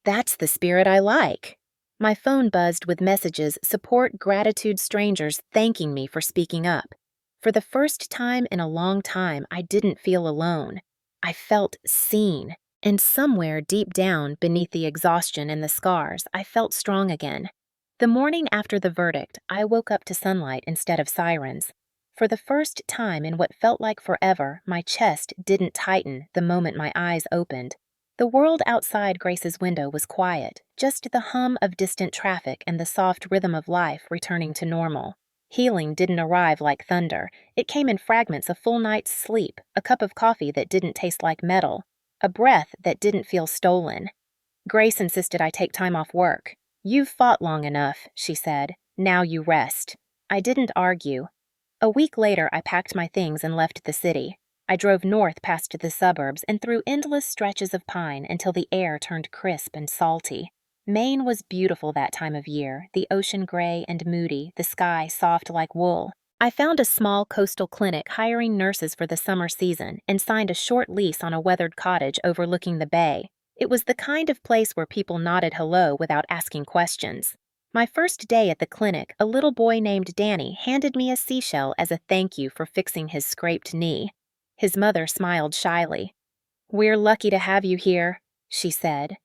"That's the spirit I like." My phone buzzed with messages, support, gratitude, strangers thanking me for speaking up. For the first time in a long time, I didn't feel alone. I felt seen. And somewhere deep down, beneath the exhaustion and the scars, I felt strong again. The morning after the verdict, I woke up to sunlight instead of sirens. For the first time in what felt like forever, my chest didn't tighten the moment my eyes opened. The world outside Grace's window was quiet, just the hum of distant traffic and the soft rhythm of life returning to normal. Healing didn't arrive like thunder. It came in fragments: a full night's sleep, a cup of coffee that didn't taste like metal, a breath that didn't feel stolen. Grace insisted I take time off work. "You've fought long enough," she said. "Now you rest." I didn't argue. A week later, I packed my things and left the city. I drove north past the suburbs and through endless stretches of pine until the air turned crisp and salty. Maine was beautiful that time of year, the ocean gray and moody, the sky soft like wool. I found a small coastal clinic hiring nurses for the summer season and signed a short lease on a weathered cottage overlooking the bay. It was the kind of place where people nodded hello without asking questions. My first day at the clinic, a little boy named Danny handed me a seashell as a thank you for fixing his scraped knee. His mother smiled shyly. "We're lucky to have you here," she said.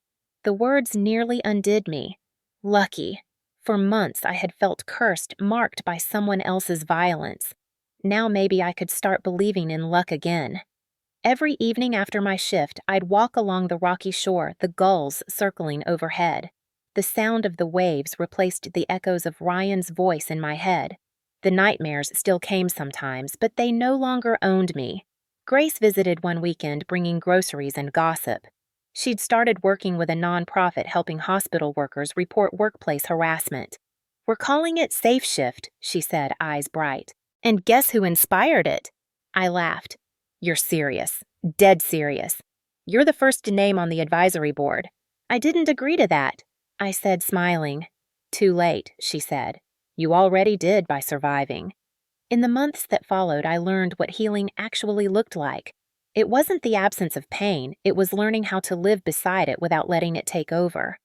The words nearly undid me. Lucky. For months I had felt cursed, marked by someone else's violence. Now maybe I could start believing in luck again. Every evening after my shift, I'd walk along the rocky shore, the gulls circling overhead. The sound of the waves replaced the echoes of Ryan's voice in my head. The nightmares still came sometimes, but they no longer owned me. Grace visited one weekend bringing groceries and gossip. She'd started working with a nonprofit helping hospital workers report workplace harassment. "We're calling it Safe Shift," she said, eyes bright. "And guess who inspired it?" I laughed. "You're serious. Dead serious. You're the first name on the advisory board." "I didn't agree to that," I said, smiling. "Too late," she said. "You already did by surviving." In the months that followed, I learned what healing actually looked like. It wasn't the absence of pain, it was learning how to live beside it without letting it take over.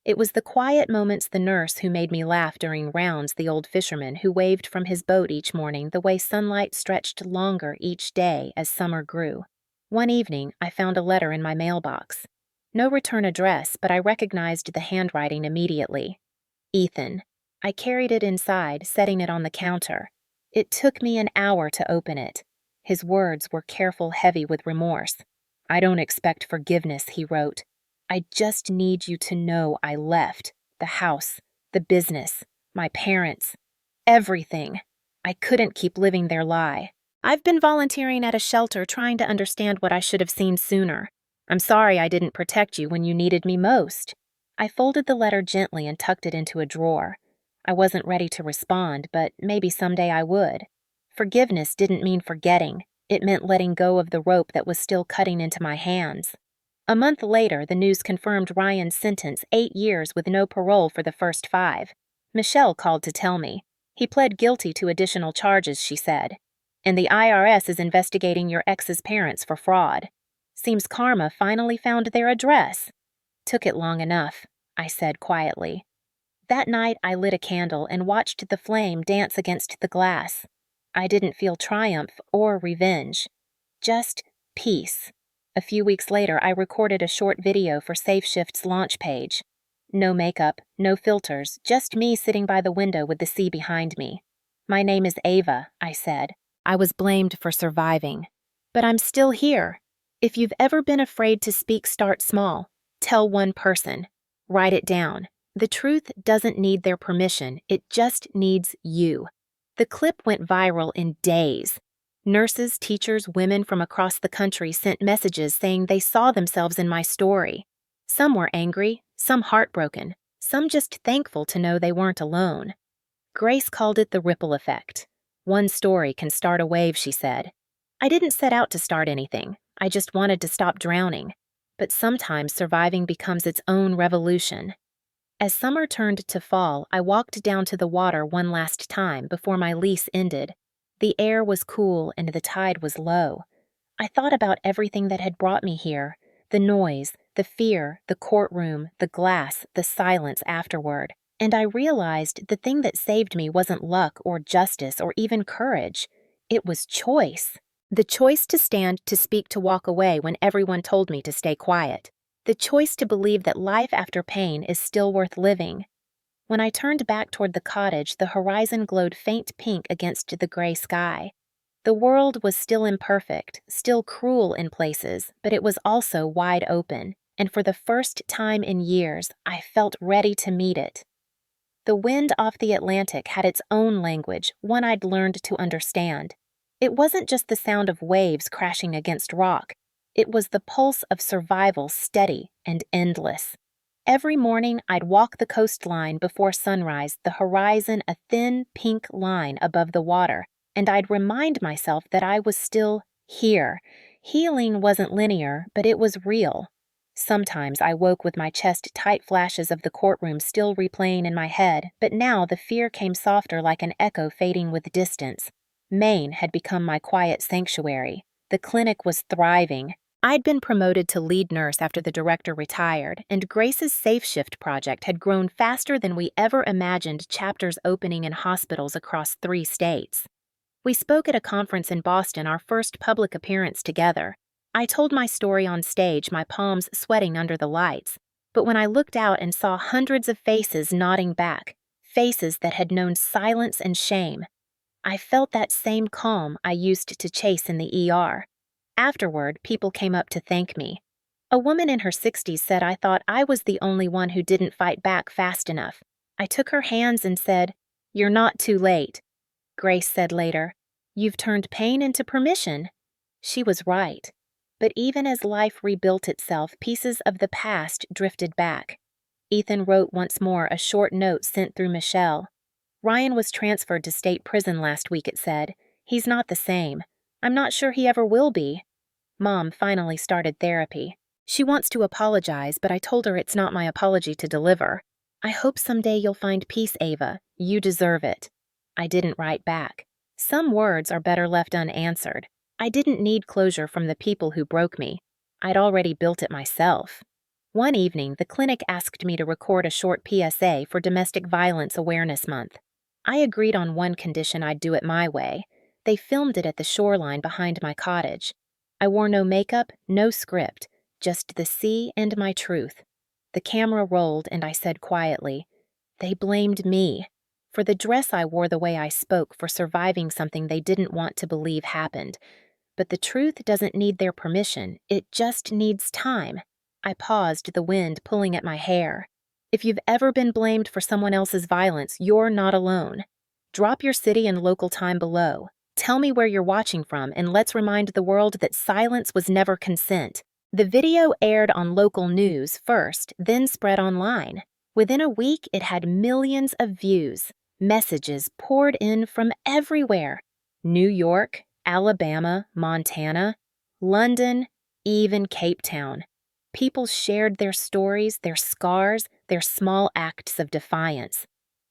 It was the quiet moments, the nurse who made me laugh during rounds, the old fisherman who waved from his boat each morning, the way sunlight stretched longer each day as summer grew. One evening, I found a letter in my mailbox. No return address, but I recognized the handwriting immediately. Ethan. I carried it inside, setting it on the counter. It took me an hour to open it. His words were careful, heavy with remorse. "I don't expect forgiveness," he wrote. "I just need you to know I left. The house, the business, my parents, everything. I couldn't keep living their lie. I've been volunteering at a shelter trying to understand what I should have seen sooner. I'm sorry I didn't protect you when you needed me most." I folded the letter gently and tucked it into a drawer. I wasn't ready to respond, but maybe someday I would. Forgiveness didn't mean forgetting. It meant letting go of the rope that was still cutting into my hands. A month later, the news confirmed Ryan's sentence: 8 years with no parole for the first 5. Michelle called to tell me. "He pled guilty to additional charges," she said. "And the IRS is investigating your ex's parents for fraud. Seems karma finally found their address." "Took it long enough," I said quietly. That night, I lit a candle and watched the flame dance against the glass. I didn't feel triumph or revenge, just peace. A few weeks later, I recorded a short video for Safe Shift's launch page. No makeup, no filters, just me sitting by the window with the sea behind me. "My name is Ava," I said. "I was blamed for surviving. But I'm still here. If you've ever been afraid to speak, start small. Tell one person. Write it down. The truth doesn't need their permission, it just needs you." The clip went viral in days. Nurses, teachers, women from across the country sent messages saying they saw themselves in my story. Some were angry, some heartbroken, some just thankful to know they weren't alone. Grace called it the ripple effect. "One story can start a wave," she said. I didn't set out to start anything. I just wanted to stop drowning. but sometimes surviving becomes its own revolution. As summer turned to fall, I walked down to the water one last time before my lease ended. The air was cool and the tide was low. I thought about everything that had brought me here: the noise, the fear, the courtroom, the glass, the silence afterward. And I realized the thing that saved me wasn't luck or justice or even courage. It was choice. The choice to stand, to speak, to walk away when everyone told me to stay quiet. The choice to believe that life after pain is still worth living. When I turned back toward the cottage, the horizon glowed faint pink against the gray sky. The world was still imperfect, still cruel in places, but it was also wide open, and for the first time in years, I felt ready to meet it. The wind off the Atlantic had its own language, one I'd learned to understand. It wasn't just the sound of waves crashing against rock. It was the pulse of survival, steady and endless. Every morning, I'd walk the coastline before sunrise, the horizon a thin pink line above the water, and I'd remind myself that I was still here. Healing wasn't linear, but it was real. Sometimes I woke with my chest tight, flashes of the courtroom still replaying in my head, but now the fear came softer, like an echo fading with distance. Maine had become my quiet sanctuary. The clinic was thriving. I'd been promoted to lead nurse after the director retired, and Grace's Safe Shift project had grown faster than we ever imagined, chapters opening in hospitals across 3 states. We spoke at a conference in Boston, our first public appearance together. I told my story on stage, my palms sweating under the lights. But when I looked out and saw hundreds of faces nodding back, faces that had known silence and shame, I felt that same calm I used to chase in the ER. Afterward, people came up to thank me. A woman in her 60s said I thought I was the only one who didn't fight back fast enough. I took her hands and said, "You're not too late." Grace said later, "You've turned pain into permission." She was right. But even as life rebuilt itself, pieces of the past drifted back. Ethan wrote once more, a short note sent through Michelle. "Ryan was transferred to state prison last week," it said. "He's not the same. I'm not sure he ever will be." Mom finally started therapy. She wants to apologize, but I told her it's not my apology to deliver. "I hope someday you'll find peace, Ava. You deserve it." I didn't write back. Some words are better left unanswered. I didn't need closure from the people who broke me. I'd already built it myself. One evening, the clinic asked me to record a short PSA for Domestic Violence Awareness Month. I agreed on one condition: I'd do it my way. They filmed it at the shoreline behind my cottage. I wore no makeup, no script, just the sea and my truth. The camera rolled and I said quietly, "They blamed me for the dress I wore, the way I spoke, for surviving something they didn't want to believe happened. But the truth doesn't need their permission, it just needs time." I paused, the wind pulling at my hair. If you've ever been blamed for someone else's violence, you're not alone. Drop your city and local time below. Tell me where you're watching from, and let's remind the world that silence was never consent. The video aired on local news first, then spread online. Within a week, it had millions of views. Messages poured in from everywhere: New York, Alabama, Montana, London, even Cape Town. People shared their stories, their scars, their small acts of defiance.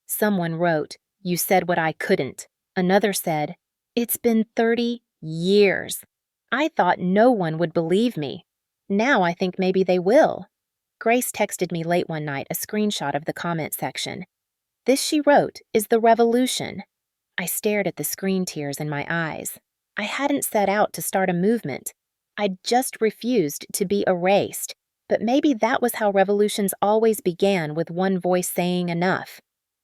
Someone wrote, "You said what I couldn't." Another said, "It's been 30 years. I thought no one would believe me. Now I think maybe they will." Grace texted me late one night a screenshot of the comment section. "This," she wrote, "is the revolution." I stared at the screen, tears in my eyes. I hadn't set out to start a movement. I'd just refused to be erased. But maybe that was how revolutions always began, with one voice saying enough.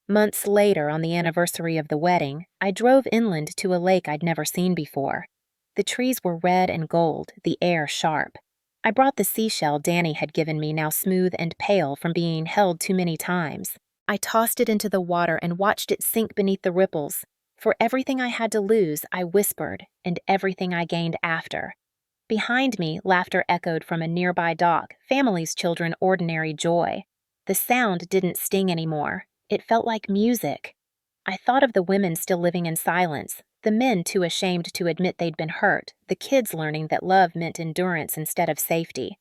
Months later, on the anniversary of the wedding, I drove inland to a lake I'd never seen before. The trees were red and gold, the air sharp. I brought the seashell Danny had given me, now smooth and pale from being held too many times. I tossed it into the water and watched it sink beneath the ripples. For everything I had to lose, I whispered, and everything I gained after. Behind me, laughter echoed from a nearby dock, families' children, ordinary joy. The sound didn't sting anymore. It felt like music. I thought of the women still living in silence, the men too ashamed to admit they'd been hurt, the kids learning that love meant endurance instead of safety.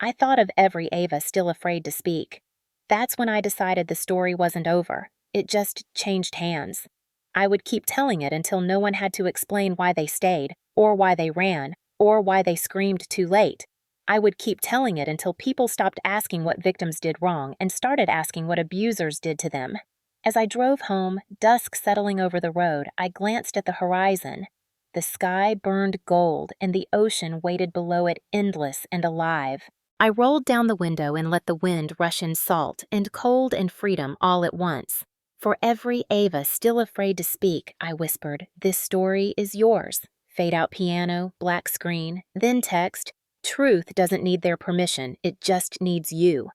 I thought of every Ava still afraid to speak. That's when I decided the story wasn't over. It just changed hands. I would keep telling it until no one had to explain why they stayed, or why they ran, or why they screamed too late. I would keep telling it until people stopped asking what victims did wrong and started asking what abusers did to them. As I drove home, dusk settling over the road, I glanced at the horizon. The sky burned gold, and the ocean waited below it endless and alive. I rolled down the window and let the wind rush in salt and cold and freedom all at once. For every Ava still afraid to speak, I whispered, "This story is yours." Fade out piano, black screen, then text, "Truth doesn't need their permission, it just needs you."